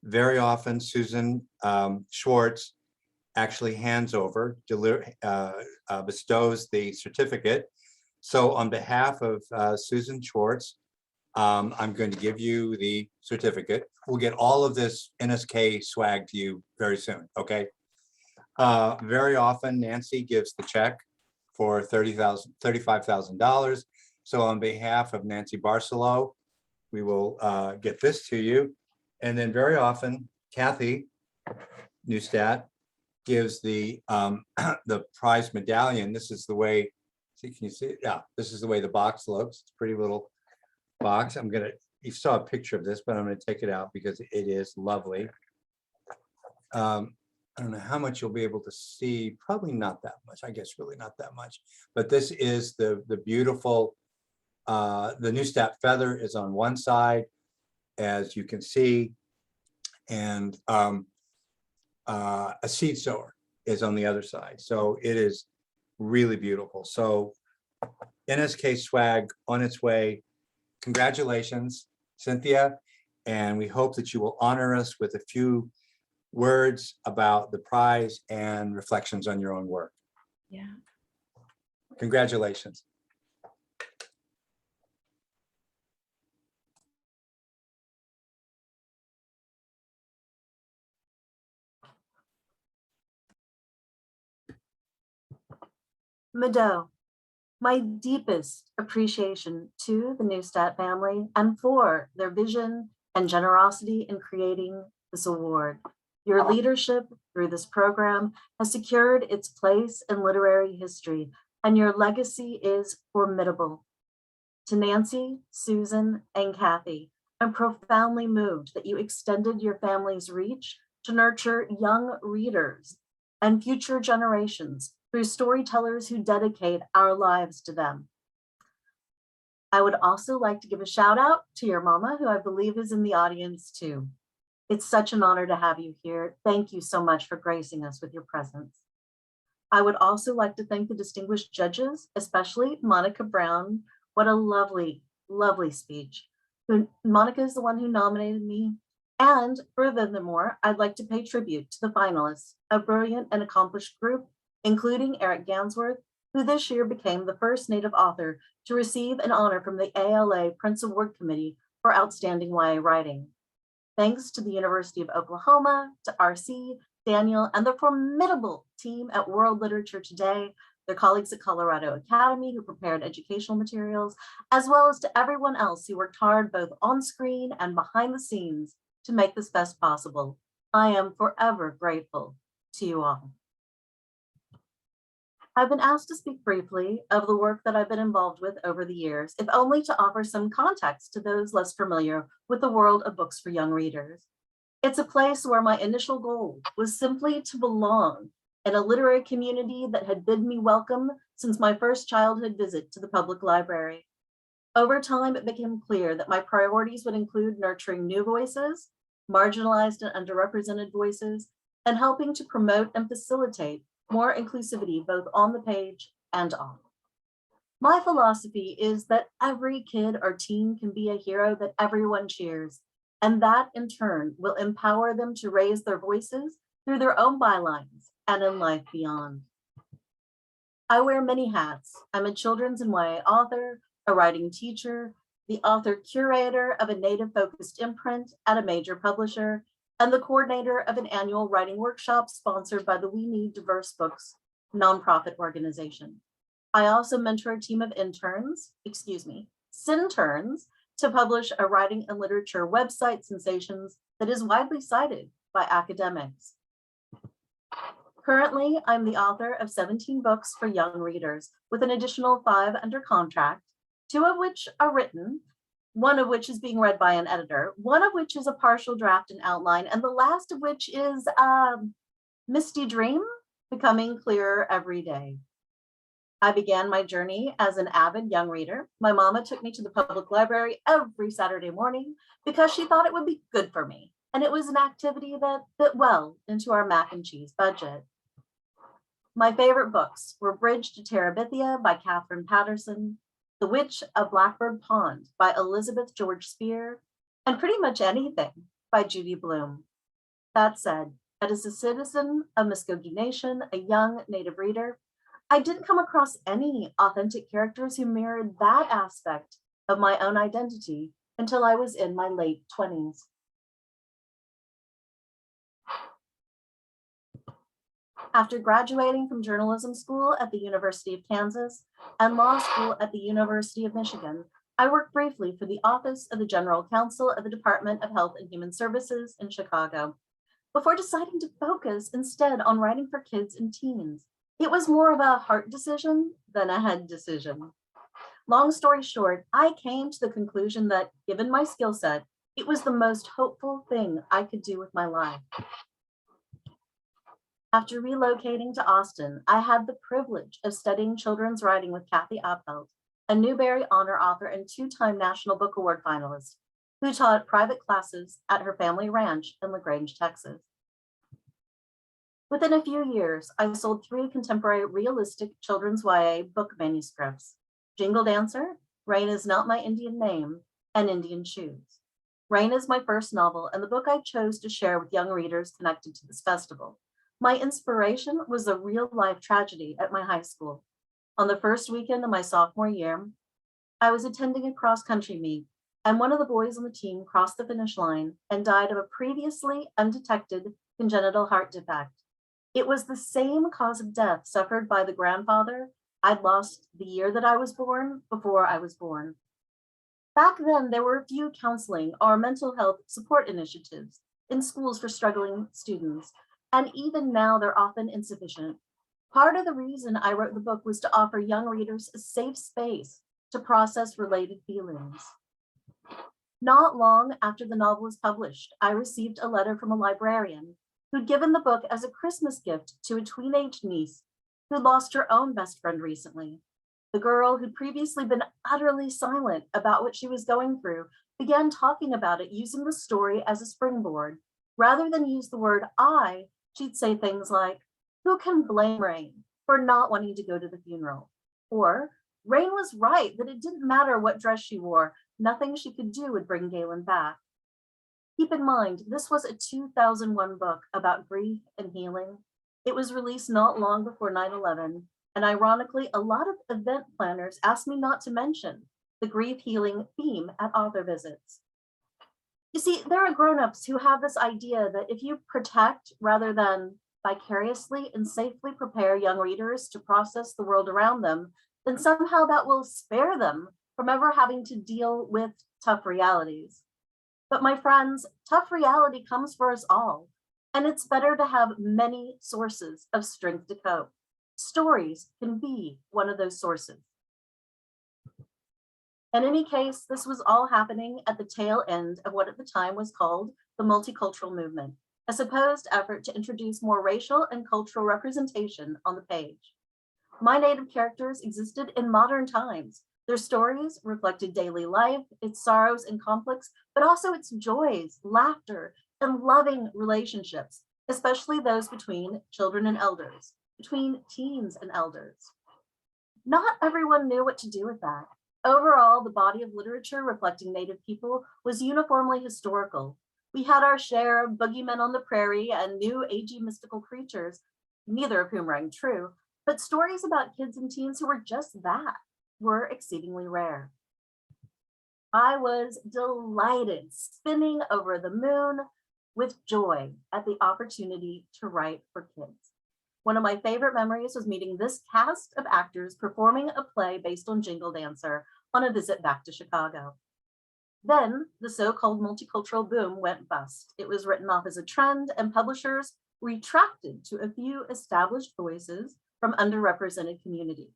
very often Susan Schwartz actually hands over, bestows the certificate. So on behalf of Susan Schwartz, I'm going to give you the certificate. We'll get all of this NSK swag to you very soon, okay? Very often Nancy gives the check for $35,000. So on behalf of Nancy Barcelo, we will get this to you. And then very often Kathy Neustadt gives the prize medallion. This is the way, see, can you see it? Yeah, this is the way the box looks. It's a pretty little box. You saw a picture of this, but I'm gonna take it out because it is lovely. I don't know how much you'll be able to see, probably not that much, I guess really not that much. But this is the beautiful, the Neustadt feather is on one side, as you can see, and a seed sower is on the other side. So it is really beautiful. So NSK swag on its way. Congratulations, Cynthia. And we hope that you will honor us with a few words about the prize and reflections on your own work. Yeah. Congratulations. Mado, my deepest appreciation to the Neustadt family and for their vision and generosity in creating this award. Your leadership through this program has secured its place in literary history, and your legacy is formidable. To Nancy, Susan, and Kathy, I'm profoundly moved that you extended your family's reach to nurture young readers and future generations through storytellers who dedicate our lives to them. I would also like to give a shout out to your mama, who I believe is in the audience too. It's such an honor to have you here. Thank you so much for gracing us with your presence. I would also like to thank the distinguished judges, especially Monica Brown. What a lovely, lovely speech. Monica is the one who nominated me. And furthermore, I'd like to pay tribute to the finalists, a brilliant and accomplished group, including Eric Gansworth, who this year became the first Native author to receive an honor from the ALA Prince Award Committee for outstanding YA writing. Thanks to the University of Oklahoma, to RC, Daniel, and the formidable team at World Literature Today, their colleagues at Colorado Academy who prepared educational materials, as well as to everyone else who worked hard both on screen and behind the scenes to make this fest possible. I am forever grateful to you all. I've been asked to speak briefly of the work that I've been involved with over the years, if only to offer some context to those less familiar with the world of books for young readers. It's a place where my initial goal was simply to belong in a literary community that had bid me welcome since my first childhood visit to the public library. Over time, it became clear that my priorities would include nurturing new voices, marginalized and underrepresented voices, and helping to promote and facilitate more inclusivity both on the page and off. My philosophy is that every kid or teen can be a hero that everyone cheers, and that in turn will empower them to raise their voices through their own bylines and in life beyond. I wear many hats. I'm a children's and YA author, a writing teacher, the author curator of a native-focused imprint at a major publisher, and the coordinator of an annual writing workshop sponsored by the We Need Diverse Books nonprofit organization. I also mentor a team of interns, Cinterns, to publish a writing and literature website, Sensations, that is widely cited by academics. Currently, I'm the author of 17 books for young readers, with an additional 5 under contract, 2 of which are written, 1 of which is being read by an editor, 1 of which is a partial draft and outline, and the last of which is Misty Dream, becoming clearer every day. I began my journey as an avid young reader. My mama took me to the public library every Saturday morning because she thought it would be good for me, and it was an activity that fit well into our mac and cheese budget. My favorite books were Bridge to Terabithia by Catherine Patterson, The Witch of Blackbird Pond by Elizabeth George Spear, and Pretty Much Anything by Judy Blume. That said, as a citizen of Muscogee Nation, a young native reader, I didn't come across any authentic characters who mirrored that aspect of my own identity until I was in my late 20s. After graduating from journalism school at the University of Kansas and law school at the University of Michigan, I worked briefly for the Office of the General Counsel of the Department of Health and Human Services in Chicago, before deciding to focus instead on writing for kids and teens. It was more of a heart decision than a head decision. Long story short, I came to the conclusion that, given my skill set, it was the most hopeful thing I could do with my life. After relocating to Austin, I had the privilege of studying children's writing with Kathy Neustadt, a Newbery Honor author and 2-time National Book Award finalist, who taught private classes at her family ranch in LaGrange, Texas. Within a few years, I sold 3 contemporary realistic children's YA book manuscripts: Jingle Dancer, Rain Is Not My Indian Name, and Indian Shoes. Rain is my first novel and the book I chose to share with young readers connected to this festival. My inspiration was a real-life tragedy at my high school. On the first weekend of my sophomore year, I was attending a cross-country meet, and one of the boys on the team crossed the finish line and died of a previously undetected congenital heart defect. It was the same cause of death suffered by the grandfather I'd lost the year that I was born before I was born. Back then, there were few counseling or mental health support initiatives in schools for struggling students, and even now they're often insufficient. Part of the reason I wrote the book was to offer young readers a safe space to process related feelings. Not long after the novel was published, I received a letter from a librarian who'd given the book as a Christmas gift to a teenage niece who lost her own best friend recently. The girl, who'd previously been utterly silent about what she was going through, began talking about it using the story as a springboard. Rather than use the word I, she'd say things like, "Who can blame Rain for not wanting to go to the funeral?" Or, "Rain was right that it didn't matter what dress she wore, nothing she could do would bring Galen back." Keep in mind, this was a 2001 book about grief and healing. It was released not long before 9/11, and ironically, a lot of event planners asked me not to mention the grief healing theme at author visits. You see, there are grown-ups who have this idea that if you protect rather than vicariously and safely prepare young readers to process the world around them, then somehow that will spare them from ever having to deal with tough realities. But my friends, tough reality comes for us all, and it's better to have many sources of strength to cope. Stories can be one of those sources. In any case, this was all happening at the tail end of what at the time was called the Multicultural Movement, a supposed effort to introduce more racial and cultural representation on the page. My Native characters existed in modern times. Their stories reflected daily life, its sorrows and conflicts, but also its joys, laughter, and loving relationships, especially those between children and elders, between teens and elders. Not everyone knew what to do with that. Overall, the body of literature reflecting Native people was uniformly historical. We had our share of boogeymen on the prairie and new agey mystical creatures, neither of whom rang true, but stories about kids and teens who were just that were exceedingly rare. I was delighted, spinning over the moon with joy at the opportunity to write for kids. One of my favorite memories was meeting this cast of actors performing a play based on Jingle Dancer on a visit back to Chicago. Then the so-called multicultural boom went bust. It was written off as a trend and publishers retracted to a few established voices from underrepresented communities.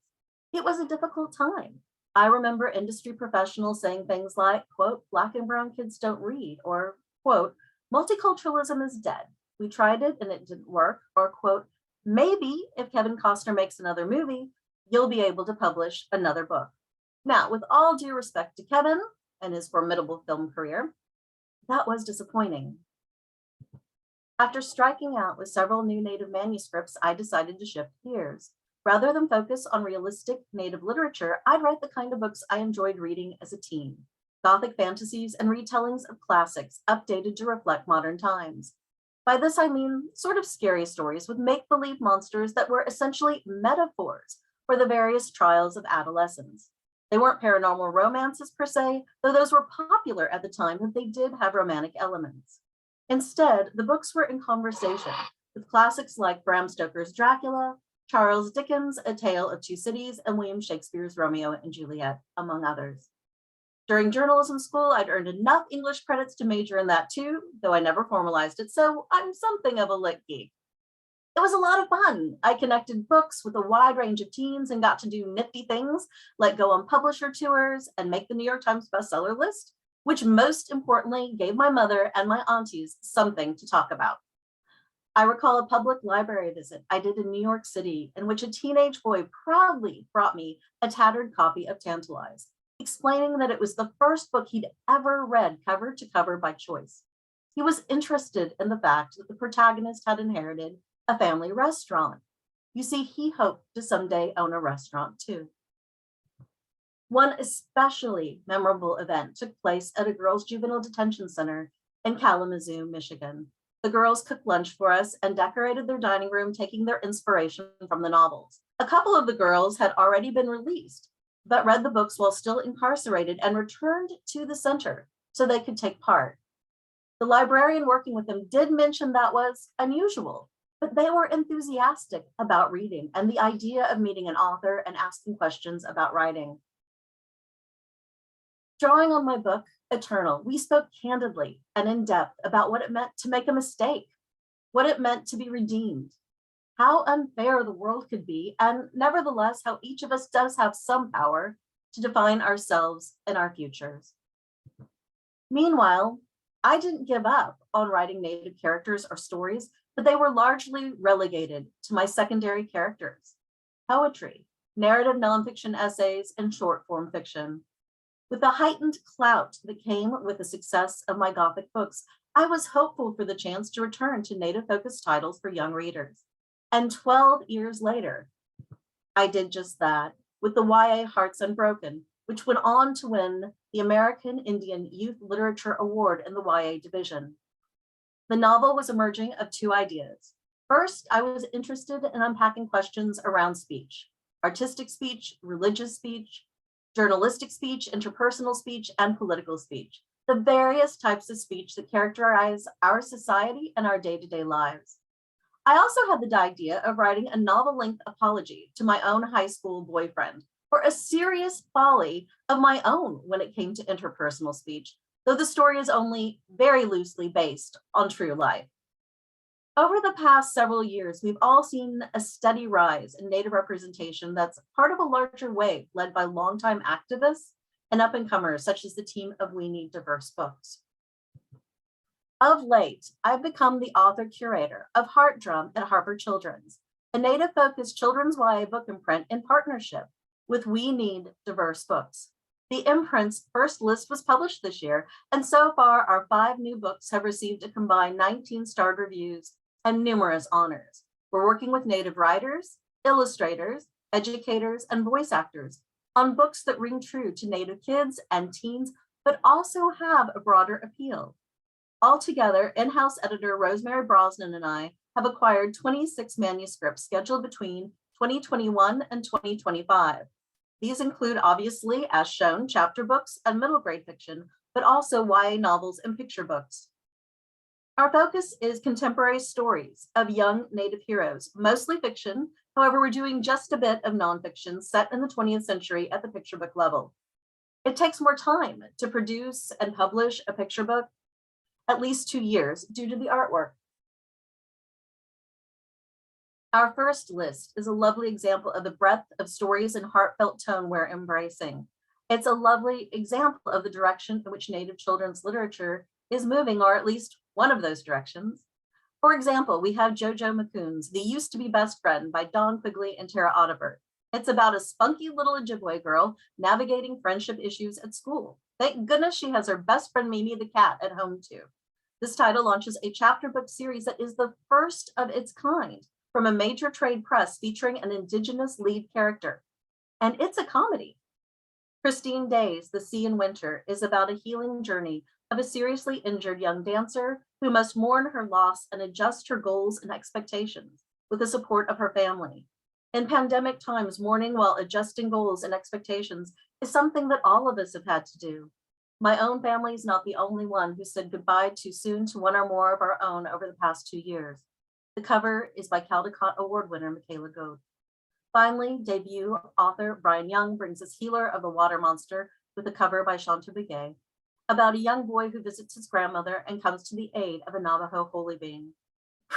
It was a difficult time. I remember industry professionals saying things like, quote, Black and brown kids don't read, or quote, multiculturalism is dead. We tried it and it didn't work, or quote, maybe if Kevin Costner makes another movie, you'll be able to publish another book. Now, with all due respect to Kevin and his formidable film career, that was disappointing. After striking out with several new Native manuscripts, I decided to shift gears. Rather than focus on realistic Native literature, I'd write the kind of books I enjoyed reading as a teen. Gothic fantasies and retellings of classics updated to reflect modern times. By this, I mean sort of scary stories with make-believe monsters that were essentially metaphors for the various trials of adolescence. They weren't paranormal romances per se, though those were popular at the time, but they did have romantic elements. Instead, the books were in conversation with classics like Bram Stoker's Dracula, Charles Dickens' A Tale of Two Cities, and William Shakespeare's Romeo and Juliet, among others. During journalism school, I'd earned enough English credits to major in that too, though I never formalized it, so I'm something of a lit geek. It was a lot of fun. I connected books with a wide range of teens and got to do nifty things like go on publisher tours and make the New York Times bestseller list, which most importantly gave my mother and my aunties something to talk about. I recall a public library visit I did in New York City in which a teenage boy proudly brought me a tattered copy of Tantalize, explaining that it was the first book he'd ever read cover to cover by choice. He was interested in the fact that the protagonist had inherited a family restaurant. You see, he hoped to someday own a restaurant too. One especially memorable event took place at a girls' juvenile detention center in Kalamazoo, Michigan. The girls cooked lunch for us and decorated their dining room, taking their inspiration from the novels. A couple of the girls had already been released, but read the books while still incarcerated and returned to the center so they could take part. The librarian working with them did mention that was unusual, but they were enthusiastic about reading and the idea of meeting an author and asking questions about writing. Drawing on my book, Eternal, we spoke candidly and in depth about what it meant to make a mistake, what it meant to be redeemed, how unfair the world could be, and nevertheless, how each of us does have some power to define ourselves and our futures. Meanwhile, I didn't give up on writing Native characters or stories, but they were largely relegated to my secondary characters: poetry, narrative nonfiction essays, and short form fiction. With the heightened clout that came with the success of my Gothic books, I was hopeful for the chance to return to Native-focused titles for young readers. And 12 years later, I did just that with the YA Hearts Unbroken, which went on to win the American Indian Youth Literature Award in the YA division. The novel was emerging of two ideas. First, I was interested in unpacking questions around speech: artistic speech, religious speech, journalistic speech, interpersonal speech, and political speech, the various types of speech that characterize our society and our day-to-day lives. I also had the idea of writing a novel-length apology to my own high school boyfriend for a serious folly of my own when it came to interpersonal speech, though the story is only very loosely based on true life. Over the past several years, we've all seen a steady rise in Native representation that's part of a larger wave led by longtime activists and up-and-comers such as the team of We Need Diverse Books. Of late, I've become the author-curator of Heart Drum at Harper Children's, a Native-focused children's YA book imprint in partnership with We Need Diverse Books. The imprint's first list was published this year, and so far our 5 new books have received a combined 19 starred reviews and numerous honors. We're working with Native writers, illustrators, educators, and voice actors on books that ring true to Native kids and teens, but also have a broader appeal. Altogether, in-house editor Rosemary Brosnan and I have acquired 26 manuscripts scheduled between 2021 and 2025. These include, obviously, as shown, chapter books and middle grade fiction, but also YA novels and picture books. Our focus is contemporary stories of young Native heroes, mostly fiction. However, we're doing just a bit of nonfiction set in the 20th century at the picture book level. It takes more time to produce and publish a picture book, at least 2 years, due to the artwork. Our first list is a lovely example of the breadth of stories and heartfelt tone we're embracing. It's a lovely example of the direction in which Native children's literature is moving, or at least one of those directions. For example, we have Jojo McCoon's The Used to Be Best Friend by Dawn Quigley and Tara Audibert. It's about a spunky little Ojibwe girl navigating friendship issues at school. Thank goodness she has her best friend Mimi the cat at home too. This title launches a chapter book series that is the first of its kind from a major trade press featuring an Indigenous lead character. And it's a comedy. Christine Day's The Sea in Winter is about a healing journey of a seriously injured young dancer who must mourn her loss and adjust her goals and expectations with the support of her family. In pandemic times, mourning while adjusting goals and expectations is something that all of us have had to do. My own family is not the only one who said goodbye too soon to one or more of our own over the past 2 years. The cover is by Caldecott Award winner Michaela Goad. Finally, debut author Brian Young brings us Healer of the Water Monster with a cover by Shanta Begay, about a young boy who visits his grandmother and comes to the aid of a Navajo holy being.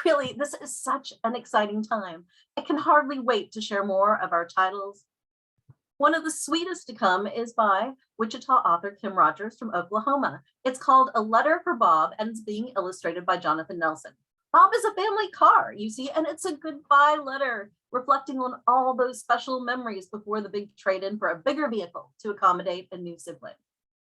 Really, this is such an exciting time. I can hardly wait to share more of our titles. One of the sweetest to come is by Wichita author Kim Rogers from Oklahoma. It's called A Letter for Bob and it's being illustrated by Jonathan Nelson. Bob is a family car, you see, and it's a goodbye letter reflecting on all those special memories before the big trade-in for a bigger vehicle to accommodate a new sibling.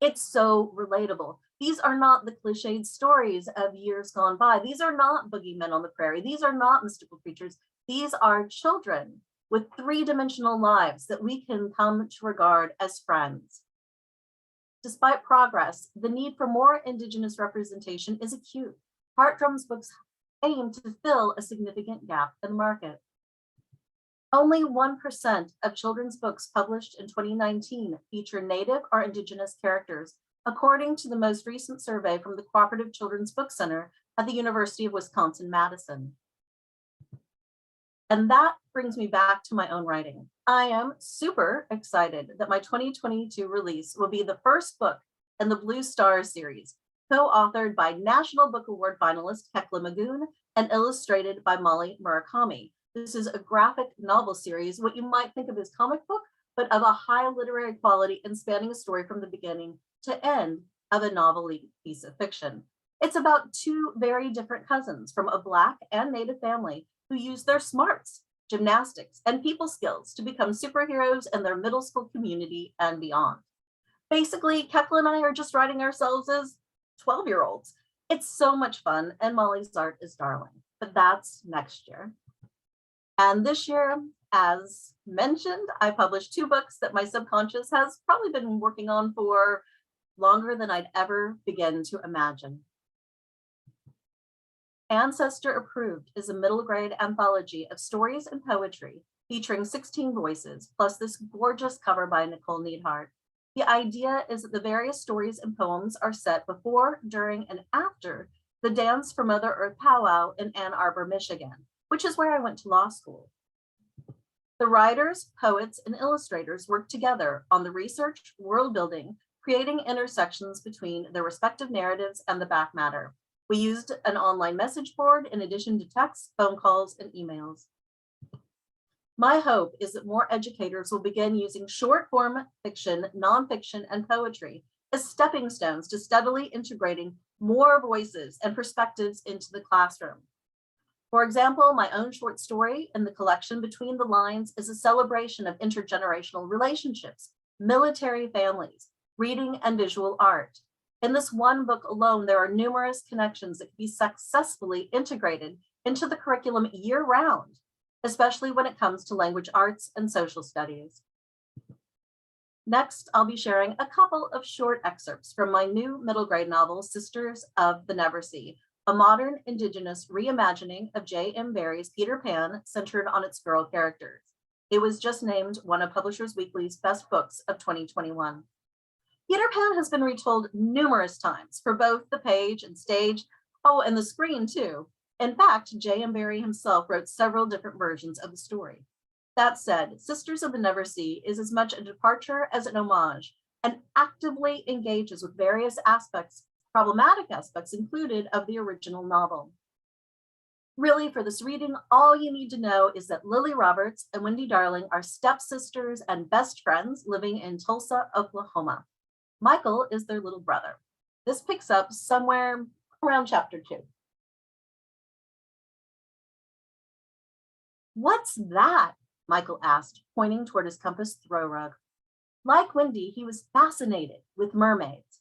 It's so relatable. These are not the cliched stories of years gone by. These are not boogeymen on the prairie. These are not mystical creatures. These are children with 3-dimensional lives that we can come to regard as friends. Despite progress, the need for more Indigenous representation is acute. Heart Drum's books aim to fill a significant gap in the market. Only 1% of children's books published in 2019 feature Native or Indigenous characters, according to the most recent survey from the Cooperative Children's Book Center at the University of Wisconsin-Madison. And that brings me back to my own writing. I am super excited that my 2022 release will be the first book in the Blue Stars series, co-authored by National Book Award finalist Hecla Magoon and illustrated by Molly Murakami. This is a graphic novel series, what you might think of as comic book, but of a high literary quality and spanning a story from the beginning to end of a novel piece of fiction. It's about 2 very different cousins from a Black and Native family who use their smarts, gymnastics, and people skills to become superheroes in their middle school community and beyond. Basically, Kepler and I are just writing ourselves as 12-year-olds. It's so much fun, and Molly's art is darling, but that's next year. And this year, as mentioned, I published 2 books that my subconscious has probably been working on for longer than I'd ever begin to imagine. Ancestor Approved is a middle grade anthology of stories and poetry featuring 16 voices, plus this gorgeous cover by Nicole Neidhart. The idea is that the various stories and poems are set before, during, and after the Dance for Mother Earth powwow in Ann Arbor, Michigan, which is where I went to law school. The writers, poets, and illustrators work together on the research, world building, creating intersections between their respective narratives and the back matter. We used an online message board in addition to texts, phone calls, and emails. My hope is that more educators will begin using short form fiction, nonfiction, and poetry as stepping stones to steadily integrating more voices and perspectives into the classroom. For example, my own short story in the collection Between the Lines is a celebration of intergenerational relationships, military families, reading, and visual art. In this one book alone, there are numerous connections that can be successfully integrated into the curriculum year-round, especially when it comes to language arts and social studies. Next, I'll be sharing a couple of short excerpts from my new middle grade novel, Sisters of the Neversea, a modern Indigenous reimagining of J.M. Barrie's Peter Pan centered on its girl characters. It was just named one of Publishers Weekly's best books of 2021. Peter Pan has been retold numerous times for both the page and stage, and the screen too. In fact, J.M. Barrie himself wrote several different versions of the story. That said, Sisters of the Neversea is as much a departure as an homage and actively engages with various aspects, problematic aspects included of the original novel. Really, for this reading, all you need to know is that Lily Roberts and Wendy Darling are stepsisters and best friends living in Tulsa, Oklahoma. Michael is their little brother. This picks up somewhere around chapter 2. "What's that?" Michael asked, pointing toward his compass throw rug. Like Wendy, he was fascinated with mermaids.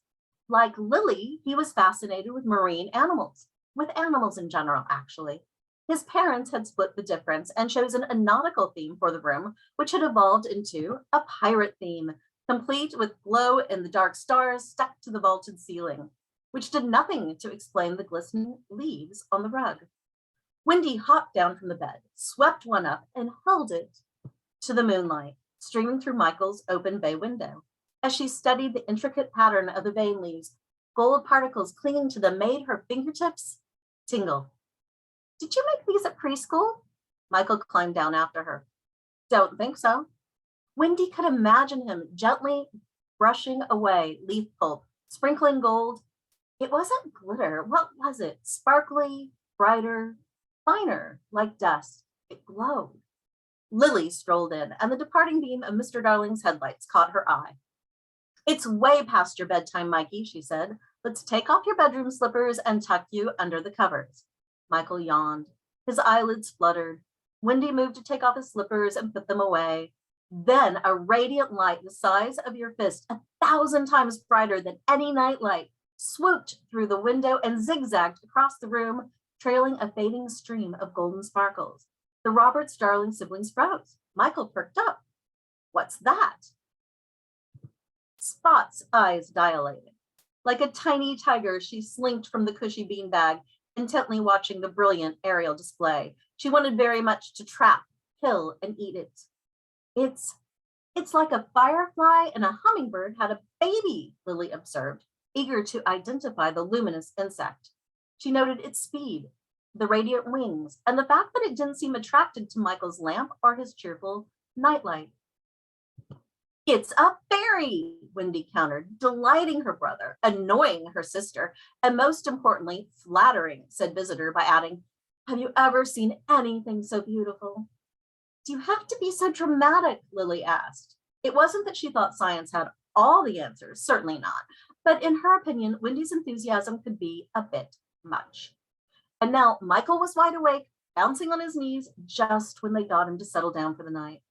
Like Lily, he was fascinated with marine animals, with animals in general, actually. His parents had split the difference and chosen a nautical theme for the room, which had evolved into a pirate theme, complete with glow-in-the-dark stars stuck to the vaulted ceiling, which did nothing to explain the glistening leaves on the rug. Wendy hopped down from the bed, swept one up, and held it to the moonlight, streaming through Michael's open bay window. As she studied the intricate pattern of the vane leaves, gold particles clinging to them made her fingertips tingle. "Did you make these at preschool?" Michael climbed down after her. "Don't think so." Wendy could imagine him gently brushing away leaf pulp, sprinkling gold. It wasn't glitter. What was it? Sparkly, brighter, finer, like dust. It glowed. Lily strolled in, and the departing beam of Mr. Darling's headlights caught her eye. "It's way past your bedtime, Mikey," she said. "Let's take off your bedroom slippers and tuck you under the covers." Michael yawned. His eyelids fluttered. Wendy moved to take off his slippers and put them away. Then a radiant light the size of your fist, 1,000 times brighter than any nightlight, swooped through the window and zigzagged across the room, trailing a fading stream of golden sparkles. The Roberts Darling siblings froze. Michael perked up. "What's that?" Spot's eyes dilated. Like a tiny tiger, she slinked from the cushy beanbag, intently watching the brilliant aerial display. She wanted very much to trap, kill, and eat it. It's like a firefly and a hummingbird had a baby," Lily observed, eager to identify the luminous insect. She noted its speed, the radiant wings, and the fact that it didn't seem attracted to Michael's lamp or his cheerful nightlight. "It's a fairy," Wendy countered, delighting her brother, annoying her sister, and most importantly, flattering said visitor by adding, "Have you ever seen anything so beautiful?" "Do you have to be so dramatic?" Lily asked. It wasn't that she thought science had all the answers, certainly not, but in her opinion, Wendy's enthusiasm could be a bit much. And now Michael was wide awake, bouncing on his knees just when they got him to settle down for the night.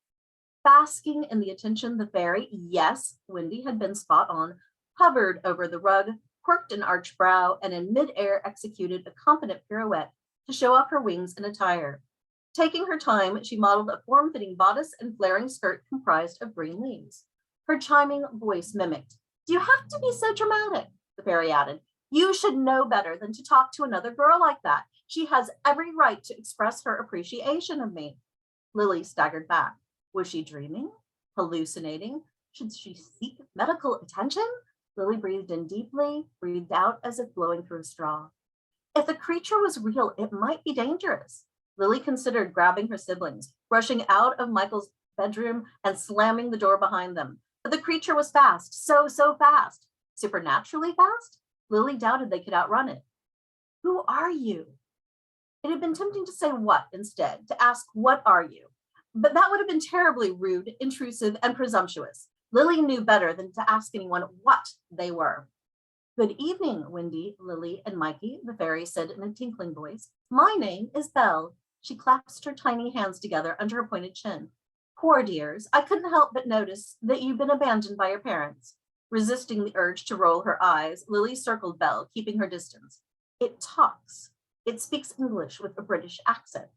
Basking in the attention, the fairy, yes, Wendy had been spot on, hovered over the rug, quirked an arched brow, and in midair executed a confident pirouette to show off her wings and attire. Taking her time, she modeled a form-fitting bodice and flaring skirt comprised of green leaves. Her chiming voice mimicked, "Do you have to be so dramatic?" The fairy added, "You should know better than to talk to another girl like that. She has every right to express her appreciation of me." Lily staggered back. Was she dreaming? Hallucinating? Should she seek medical attention? Lily breathed in deeply, breathed out as if blowing through a straw. If the creature was real, it might be dangerous. Lily considered grabbing her siblings, rushing out of Michael's bedroom and slamming the door behind them. But the creature was fast, so fast. Supernaturally fast? Lily doubted they could outrun it. Who are you? It had been tempting to say what instead, to ask, what are you? But that would have been terribly rude, intrusive, and presumptuous. Lily knew better than to ask anyone what they were. Good evening, Wendy, Lily, and Mikey, the fairy said in a tinkling voice. My name is Belle. She clasped her tiny hands together under her pointed chin. Poor dears, I couldn't help but notice that you've been abandoned by your parents. Resisting the urge to roll her eyes, Lily circled Belle, keeping her distance. It talks. It speaks English with a British accent.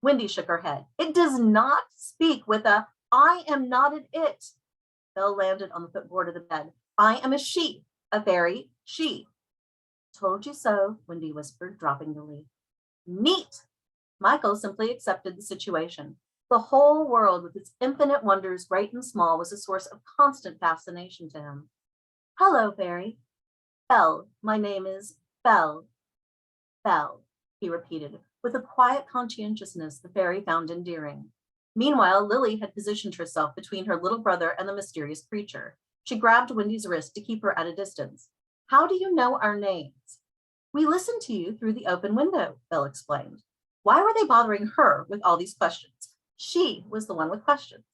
Wendy shook her head. It does not speak with a I am not an it. Belle landed on the footboard of the bed. I am a she, a fairy she. Told you so, Wendy whispered, dropping the leaf. Neat. Michael simply accepted the situation. The whole world with its infinite wonders, great and small, was a source of constant fascination to him. Hello, fairy. Belle, my name is Belle. Belle, he repeated, with a quiet conscientiousness the fairy found endearing. Meanwhile, Lily had positioned herself between her little brother and the mysterious creature. She grabbed Wendy's wrist to keep her at a distance. How do you know our names? We listened to you through the open window, Belle explained. Why were they bothering her with all these questions? She was the one with questions.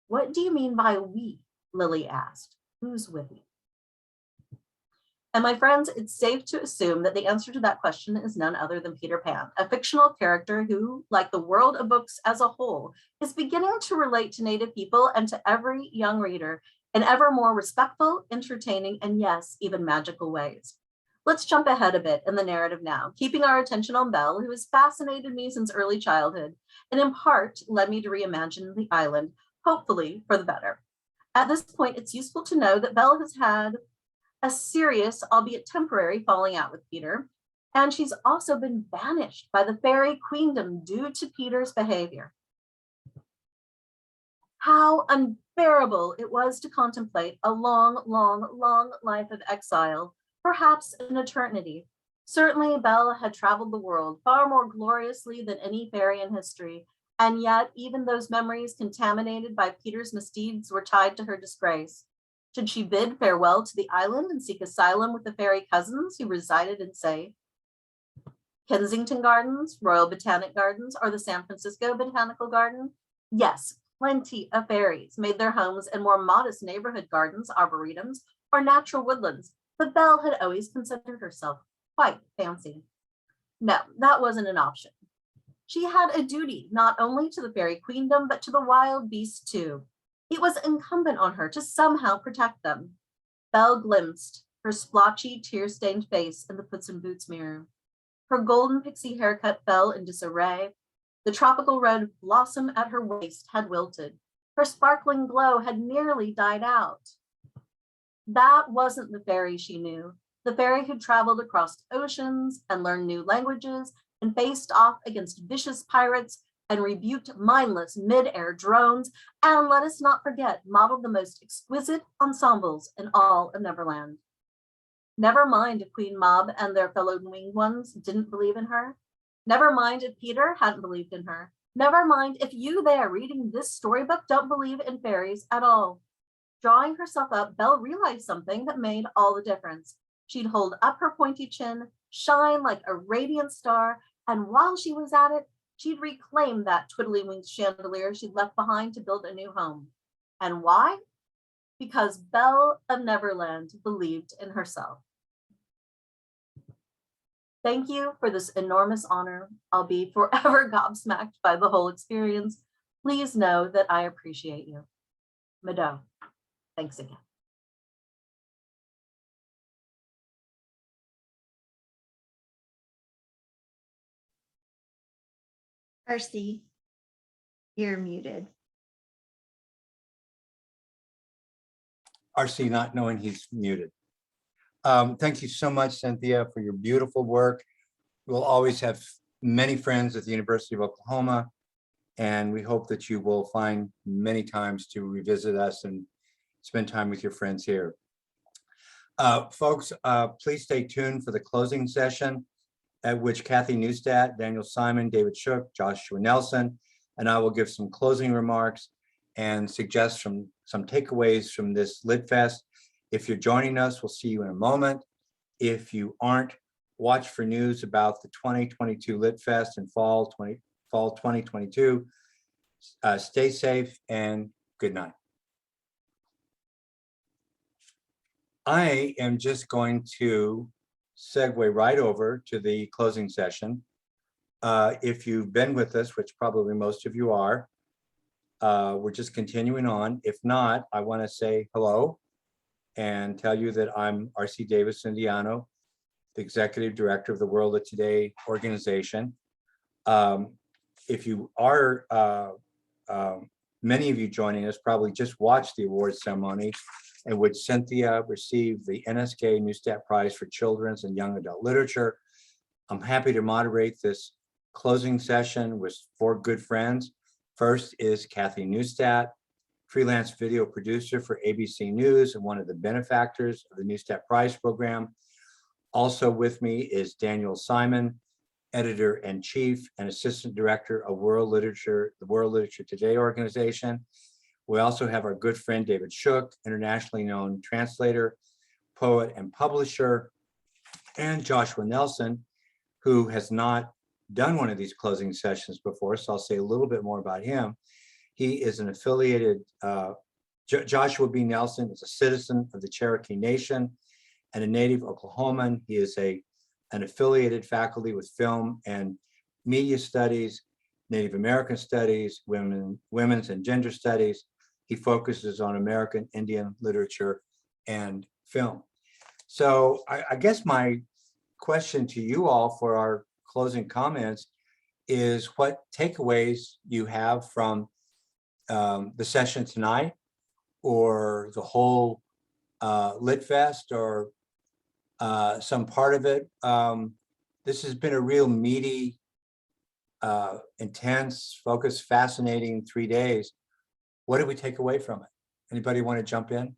What do you mean by we? Lily asked. Who's with you? And my friends, it's safe to assume that the answer to that question is none other than Peter Pan, a fictional character who, like the world of books as a whole, is beginning to relate to Native people and to every young reader in ever more respectful, entertaining, and yes, even magical ways. Let's jump ahead a bit in the narrative now, keeping our attention on Belle, who has fascinated me since early childhood, and in part led me to reimagine the island, hopefully for the better. At this point, it's useful to know that Belle has had a serious, albeit temporary, falling out with Peter, and she's also been banished by the fairy queendom due to Peter's behavior. How unbearable it was to contemplate a long, long, long life of exile, perhaps an eternity. Certainly, Belle had traveled the world far more gloriously than any fairy in history, and yet even those memories contaminated by Peter's misdeeds were tied to her disgrace. Should she bid farewell to the island and seek asylum with the fairy cousins who resided in, say, Kensington Gardens, Royal Botanic Gardens, or the San Francisco Botanical Garden? Yes, plenty of fairies made their homes in more modest neighborhood gardens, arboretums, or natural woodlands, but Belle had always considered herself quite fancy. No, that wasn't an option. She had a duty not only to the fairy queendom, but to the wild beasts too. It was incumbent on her to somehow protect them. Belle glimpsed her splotchy, tear-stained face in the Puss in Boots mirror. Her golden pixie haircut fell in disarray. The tropical red blossom at her waist had wilted. Her sparkling glow had nearly died out. That wasn't the fairy she knew, the fairy who traveled across oceans and learned new languages and faced off against vicious pirates and rebuked mindless mid-air drones, and let us not forget, modeled the most exquisite ensembles in all of Neverland. Never mind if Queen Mab and their fellow winged ones didn't believe in her. Never mind if Peter hadn't believed in her. Never mind if you there reading this storybook don't believe in fairies at all. Drawing herself up, Belle realized something that made all the difference. She'd hold up her pointy chin, shine like a radiant star, and while she was at it, she'd reclaim that twiddly-winged chandelier she'd left behind to build a new home. And why? Because Belle of Neverland believed in herself. Thank you for this enormous honor. I'll be forever gobsmacked by the whole experience. Please know that I appreciate you. Mado, thanks again. Darcy, you're muted. RC not knowing he's muted. Thank you so much, Cynthia, for your beautiful work. We'll always have many friends at the University of Oklahoma, and we hope that you will find many times to revisit us and spend time with your friends here. Folks, please stay tuned for the closing session, at which Kathy Neustadt, Daniel Simon, David Shook, Joshua Nelson, and I will give some closing remarks and suggest some takeaways from this Lit Fest. If you're joining us, we'll see you in a moment. If you aren't, watch for news about the 2022 Lit Fest and fall 2022. Stay safe and good night. I am just going to segue right over to the closing session. If you've been with us, which probably most of you are, we're just continuing on. If not, I want to say hello and tell you that I'm R.C. Davis-Undiano, the Executive Director of the World of Today organization. If you are, many of you joining us probably just watched the awards ceremony in which Cynthia received the NSK Neustadt Prize for Children's and Young Adult Literature. I'm happy to moderate this closing session with 4 good friends. First is Kathy Neustadt, freelance video producer for ABC News and one of the benefactors of the Neustadt Prize program. Also with me is Daniel Simon, editor-in-chief and assistant director of World Literature, the World Literature Today organization. We also have our good friend David Shook, internationally known translator, poet, and publisher, and Joshua Nelson, who has not done one of these closing sessions before, so I'll say a little bit more about him. He is an affiliated, Joshua B. Nelson is a citizen of the Cherokee Nation and a native Oklahoman. He is an affiliated faculty with film and media studies, Native American studies, women's and gender studies. He focuses on American Indian literature and film. So I guess my question to you all for our closing comments is what takeaways you have from the session tonight, or the whole Lit Fest, or some part of it. This has been a real meaty, intense, focused, fascinating 3 days. What did we take away from it? Anybody want to jump in?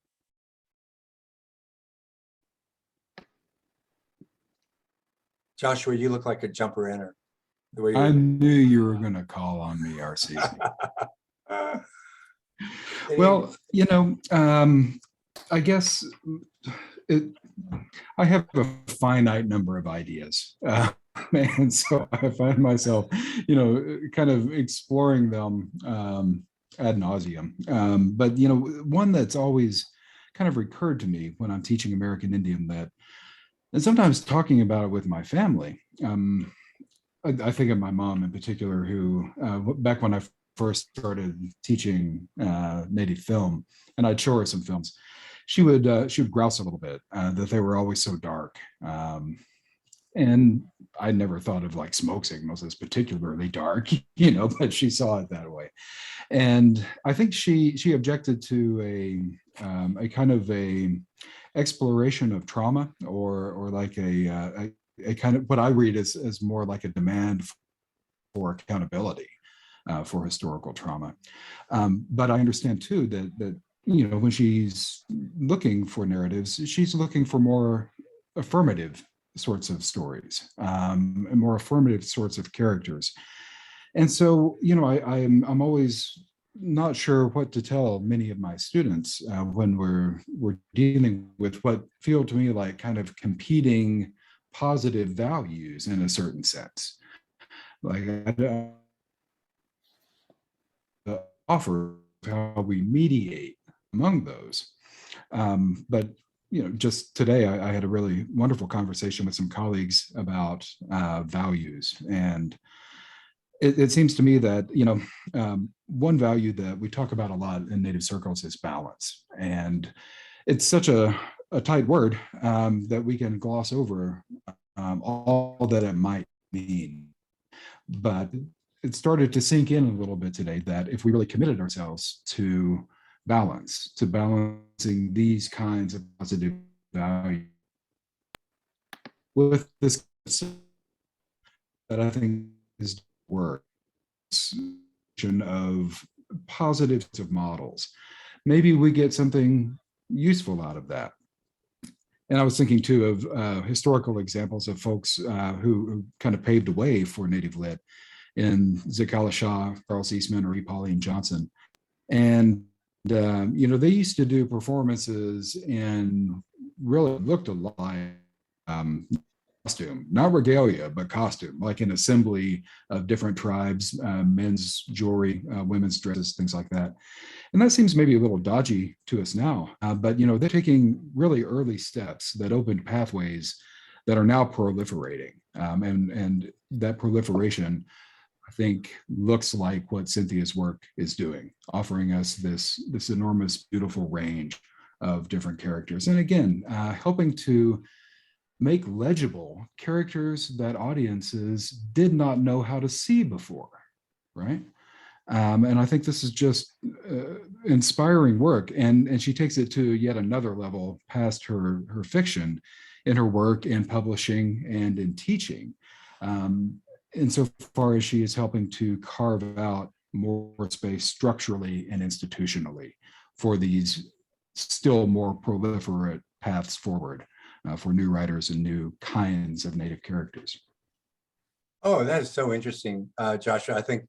Joshua, you look like a jumper inner. The way I knew you were going to call on me, RC. Well, you know, I guess I have a finite number of ideas. And so I find myself, you know, kind of exploring them ad nauseum. But, you know, one that's always kind of recurred to me when I'm teaching American Indian Lit, and sometimes talking about it with my family. I think of my mom in particular, who back when I first started teaching Native film, and I'd show her some films, she would grouse a little bit that they were always so dark. And I never thought of like smoke signals as particularly dark, you know, but she saw it that way. And I think she objected to a kind of a exploration of trauma, or like a kind of what I read as more like a demand for accountability for historical trauma. But I understand too that you know, when she's looking for narratives, she's looking for more affirmative sorts of stories, and more affirmative sorts of characters. And so, you know, I'm always not sure what to tell many of my students when we're dealing with what feel to me like kind of competing positive values in a certain sense. Like offer how we mediate among those. But you know, just today I had a really wonderful conversation with some colleagues about values, and it seems to me that, you know, one value that we talk about a lot in Native circles is balance, and it's such a tight word that we can gloss over all that it might mean. But it started to sink in a little bit today that if we really committed ourselves to balancing these kinds of positive values with this, that I think is work of positives of models, maybe we get something useful out of that. And I was thinking too of historical examples of folks who kind of paved the way for Native Lit in Zikala Shah, Charles Eastman, or E. Pauline Johnson. And you know, they used to do performances and really looked a lot costume, not regalia, but costume, like an assembly of different tribes, men's jewelry, women's dresses, things like that. And that seems maybe a little dodgy to us now, but they're taking really early steps that opened pathways that are now proliferating. And that proliferation, I think, looks like what Cynthia's work is doing, offering us this enormous, beautiful range of different characters. And again, helping to make legible characters that audiences did not know how to see before, right? And I think this is just inspiring work. And she takes it to yet another level past her fiction in her work in publishing and in teaching. Insofar as she is helping to carve out more space structurally and institutionally for these still more proliferate paths forward for new writers and new kinds of Native characters. Oh, that is so interesting, Joshua. I think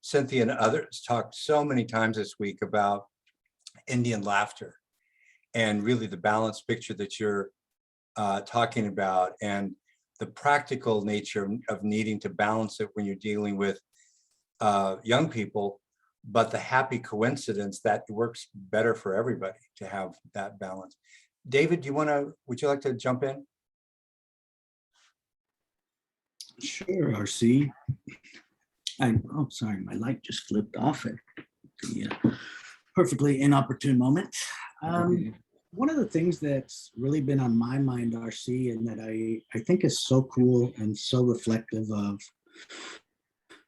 Cynthia and others talked so many times this week about Indian laughter and really the balanced picture that you're talking about, and the practical nature of needing to balance it when you're dealing with young people, but the happy coincidence that it works better for everybody to have that balance. David, would you like to jump in? Sure, RC. Oh, sorry, my light just flipped off at the perfectly inopportune moment. One of the things that's really been on my mind, RC, and that I think is so cool and so reflective of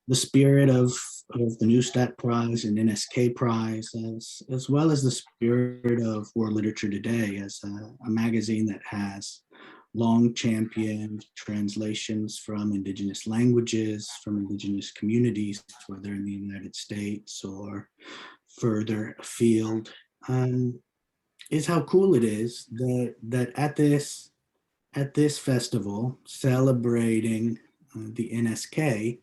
the spirit of the Neustadt Prize and NSK Prize, as well as the spirit of World Literature Today as a magazine that has long championed translations from Indigenous languages, from Indigenous communities, whether in the United States or further afield, is how cool it is that at this festival celebrating the NSK,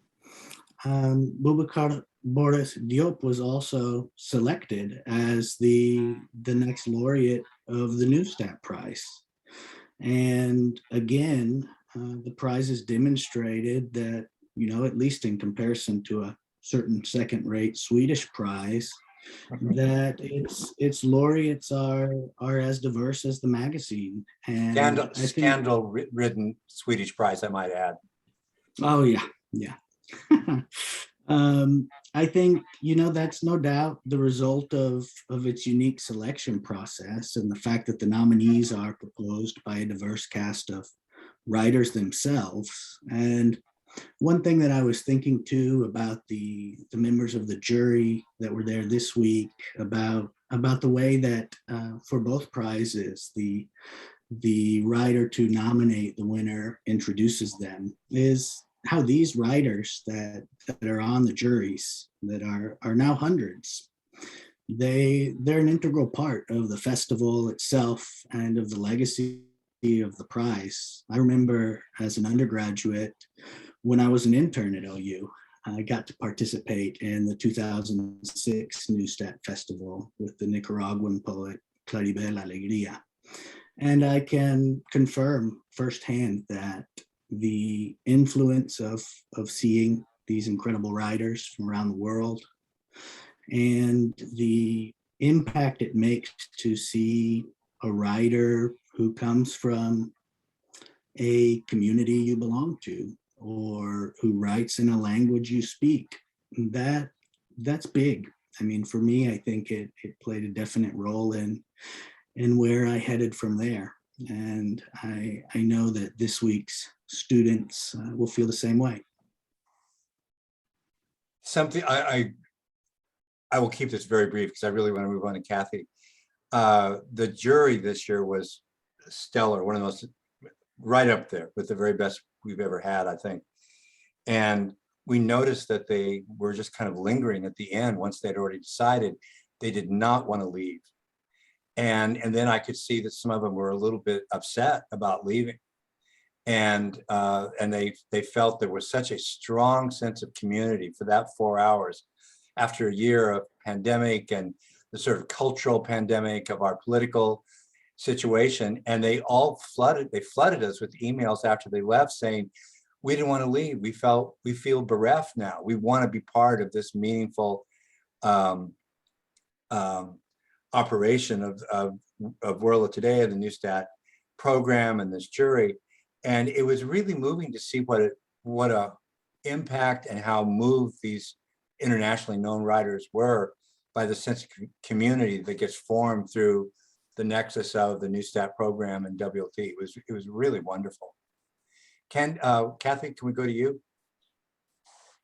Boubacar Boris Diop was also selected as the next laureate of the Neustadt Prize. And again, the prize has demonstrated that, at least in comparison to a certain second-rate Swedish prize, that its laureates are as diverse as the magazine. And Scandal-ridden Swedish prize, I might add. Oh yeah. I think, that's no doubt the result of its unique selection process, and the fact that the nominees are proposed by a diverse cast of writers themselves. And one thing that I was thinking too about the members of the jury that were there this week, about the way that for both prizes, the writer to nominate the winner introduces them, is how these writers that are on the juries, that are now hundreds, they're an integral part of the festival itself and of the legacy of the prize. I remember as an undergraduate, when I was an intern at OU, I got to participate in the 2006 Neustadt Festival with the Nicaraguan poet Claribel Alegría. And I can confirm firsthand that the influence of seeing these incredible writers from around the world and the impact it makes to see a writer who comes from a community you belong to, or who writes in a language you speak, that's big. I mean, for me, I think it played a definite role in where I headed from there. And I know that this week's students will feel the same way. Something I will keep this very brief because I really want to move on to Kathy. The jury this year was stellar, one of the most, right up there with the very best we've ever had, I think. And we noticed that they were just kind of lingering at the end. Once they'd already decided, they did not want to leave. And then I could see that some of them were a little bit upset about leaving. And they felt there was such a strong sense of community for that 4 hours after a year of pandemic and the sort of cultural pandemic of our political situation, and they flooded us with emails after they left saying, we didn't want to leave. We feel bereft now. We want to be part of this meaningful operation of World of Today, of the Neustadt program and this jury. And it was really moving to see what a impact and how moved these internationally known writers were by the sense of community that gets formed through the nexus of the Neustadt program and WLT. It was really wonderful. Kathy, can we go to you?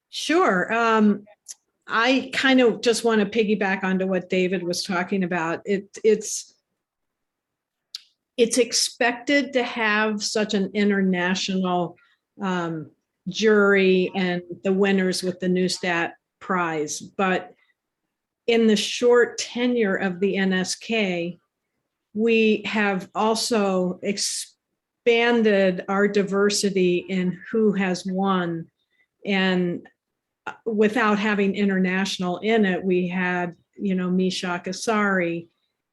Sure. I kind of just want to piggyback onto what David was talking about. It's expected to have such an international jury and the winners with the Neustadt Prize, but in the short tenure of the NSK, we have also expanded our diversity in who has won. And without having international in it, we had, Mishak Asari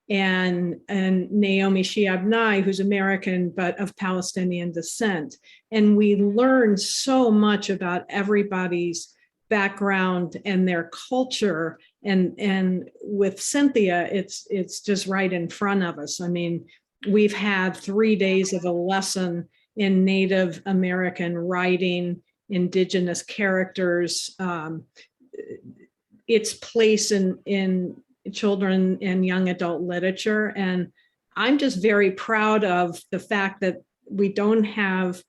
and Naomi Shiabnai, who's American, but of Palestinian descent. And we learned so much about everybody's background and their culture. And with Cynthia, it's just right in front of us. I mean, we've had 3 days of a lesson in Native American writing, Indigenous characters, its place in children and young adult literature. And I'm just very proud of the fact that we don't have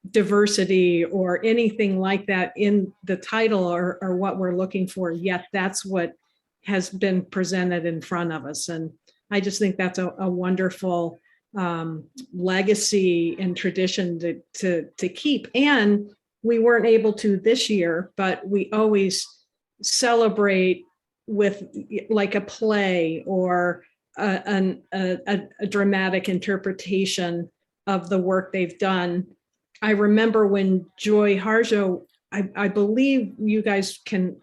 diversity or anything like that in the title or what we're looking for, yet that's what has been presented in front of us. And I just think that's a wonderful legacy and tradition to keep. And we weren't able to this year, but we always celebrate with like a play or a dramatic interpretation of the work they've done. I remember when Joy Harjo, I believe you guys can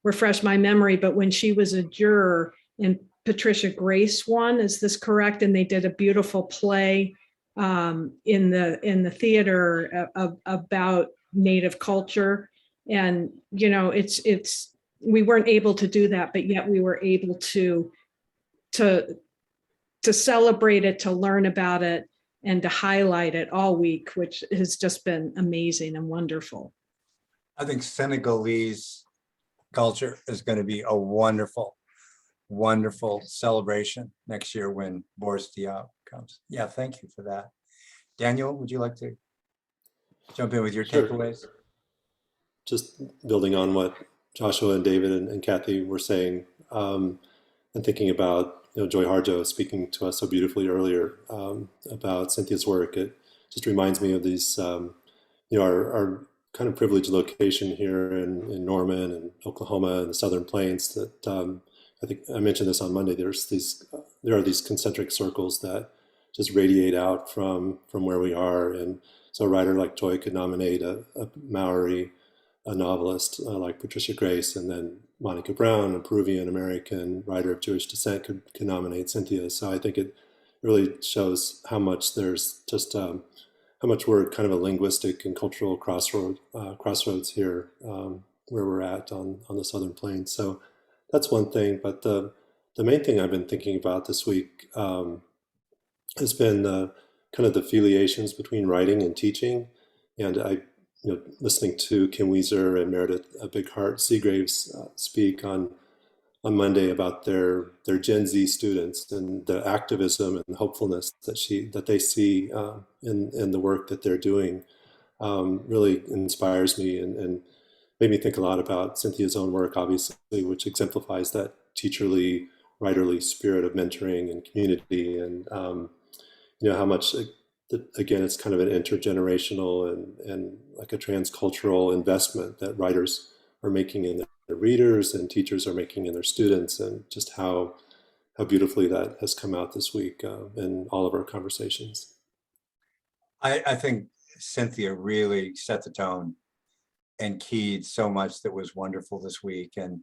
refresh my memory, but when she was a juror and Patricia Grace won, is this correct? And they did a beautiful play in the theater about Native culture. And, we weren't able to do that, but yet we were able to celebrate it, to learn about it, and to highlight it all week, which has just been amazing and wonderful. I think Senegalese culture is going to be a wonderful, wonderful celebration next year when Boris Diaw comes. Yeah, thank you for that. Daniel, would you like to jump in with your Sure. takeaways? Just building on what Joshua and David and Kathy were saying, and thinking about Joy Harjo speaking to us so beautifully earlier about Cynthia's work. It just reminds me of these, our kind of privileged location here in Norman and Oklahoma and the Southern Plains. That I think I mentioned this on Monday. There are these concentric circles that just radiate out from where we are, and so a writer like Joy could nominate a Maori, a novelist like Patricia Grace, and then Monica Brown, a Peruvian American writer of Jewish descent, could nominate Cynthia. So I think it really shows how much there's just how much we're kind of a linguistic and cultural crossroads here where we're at on the Southern Plains. So that's one thing. But the main thing I've been thinking about this week has been kind of the affiliations between writing and teaching. And listening to Kim Weiser and Meredith Big Heart Seagraves speak on Monday about their Gen Z students and the activism and hopefulness that they see in the work that they're doing really inspires me and made me think a lot about Cynthia's own work, obviously, which exemplifies that teacherly, writerly spirit of mentoring and community, and how much. Again, it's kind of an intergenerational and like a transcultural investment that writers are making in their readers and teachers are making in their students, and just how beautifully that has come out this week in all of our conversations. I think Cynthia really set the tone and keyed so much that was wonderful this week. And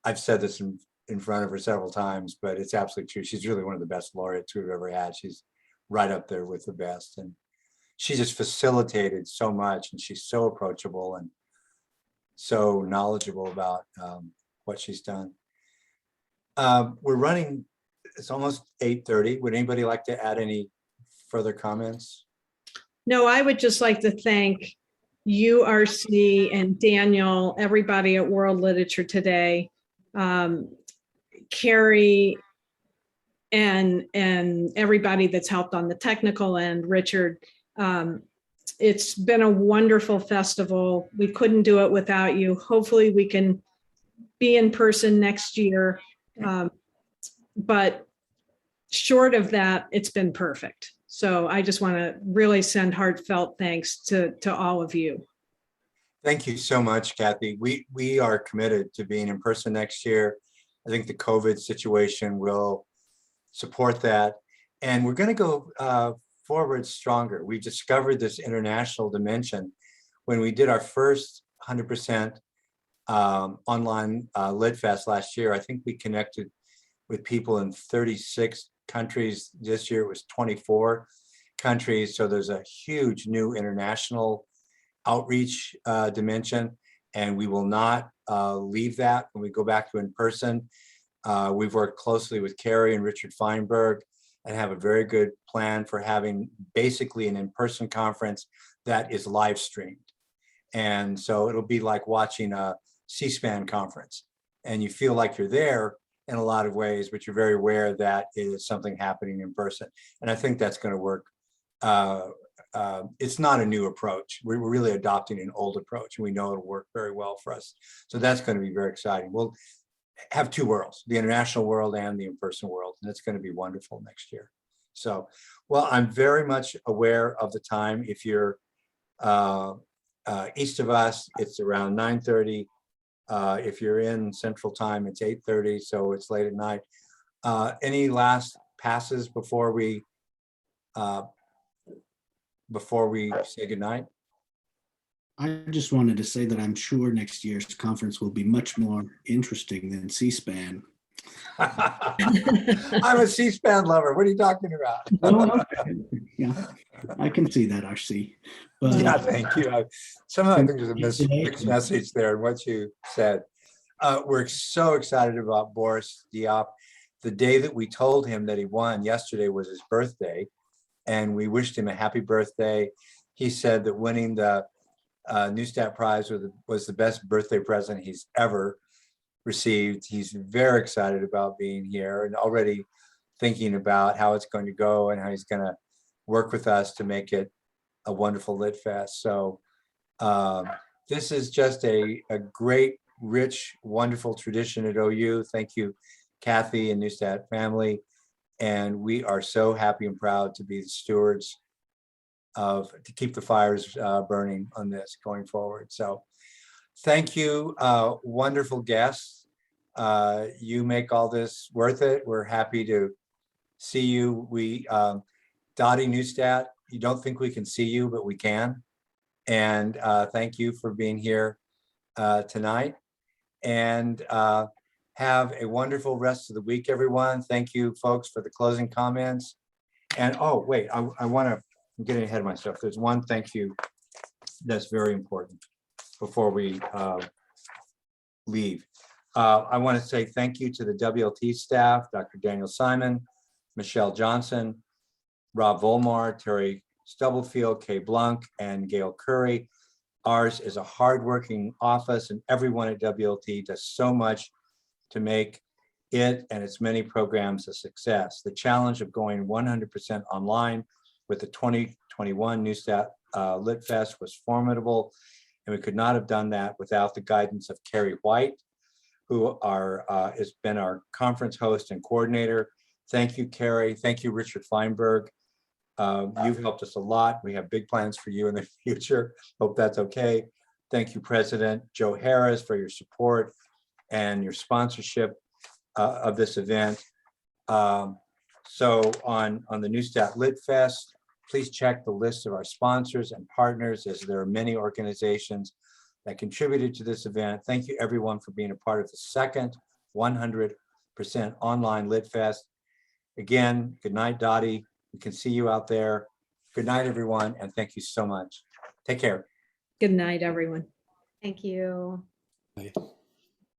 I've said this in in front of her several times, but it's absolutely true. She's really one of the best laureates we've ever had. She's right up there with the best. And she just facilitated so much, and she's so approachable and so knowledgeable about what she's done. We're running, it's almost 8:30. Would anybody like to add any further comments? No, I would just like to thank you, RC, and Daniel, everybody at World Literature Today, Carrie, and everybody that's helped on the technical end, Richard. It's been a wonderful festival. We couldn't do it without you. Hopefully we can be in person next year. But short of that, it's been perfect. So I just want to really send heartfelt thanks to all of you. Thank you so much, Kathy. We are committed to being in person next year. I think the COVID situation will support that. And we're going to go forward stronger. We discovered this international dimension when we did our first 100% online Lit Fest last year. I think we connected with people in 36 countries. This year it was 24 countries. So there's a huge new international outreach dimension, and we will not leave that when we go back to in person. We've worked closely with Carrie and Richard Feinberg and have a very good plan for having basically an in-person conference that is live streamed. And so it'll be like watching a C-SPAN conference, and you feel like you're there in a lot of ways, but you're very aware that it is something happening in person. And I think that's going to work. It's not a new approach. We're really adopting an old approach, and we know it'll work very well for us. So that's going to be very exciting. We'll have two worlds, the international world and the in-person world, and it's going to be wonderful next year. So, well, I'm very much aware of the time. If you're east of us, it's around 9:30. If you're in Central Time, it's 8:30, so it's late at night. Any last passes before we say goodnight? I just wanted to say that I'm sure next year's conference will be much more interesting than C-SPAN. I'm a C-SPAN lover. What are you talking about? Oh, okay. Yeah, I can see that, RC. But, yeah, thank you. Somehow I think there's a mixed message there in what you said. We're so excited about Boris Diop. The day that we told him that he won, yesterday was his birthday, and we wished him a happy birthday. He said that winning the Neustadt Prize was the best birthday present he's ever received. He's very excited about being here and already thinking about how it's going to go and how he's going to work with us to make it a wonderful Lit Fest. So this is just a great, rich, wonderful tradition at OU. Thank you, Kathy and Neustadt family. And we are so happy and proud to be the stewards to keep the fires burning on this going forward. So thank you, wonderful guests. You make all this worth it. We're happy to see you. Dottie Neustadt, you don't think we can see you, but we can. And thank you for being here tonight. And have a wonderful rest of the week, everyone. Thank you, folks, for the closing comments. And oh, wait, I'm getting ahead of myself. There's one thank you that's very important before we leave. I want to say thank you to the WLT staff, Dr. Daniel Simon, Michelle Johnson, Rob Volmar, Terry Stubblefield, Kay Blunk, and Gail Curry. Ours is a hardworking office, and everyone at WLT does so much to make it and its many programs a success. The challenge of going 100% online with the 2021 Neustadt Lit Fest was formidable, and we could not have done that without the guidance of Carrie White, who has been our conference host and coordinator. Thank you, Carrie. Thank you, Richard Feinberg. You've helped us a lot. We have big plans for you in the future. Hope that's okay. Thank you, President Joe Harroz, for your support and your sponsorship of this event. So on the Neustadt Lit Fest, please check the list of our sponsors and partners, as there are many organizations that contributed to this event. Thank you, everyone, for being a part of the second 100 100% online Lit Fest. Again, good night, Dottie. We can see you out there. Good night, everyone, and thank you so much. Take care. Good night, everyone. Thank you. Bye.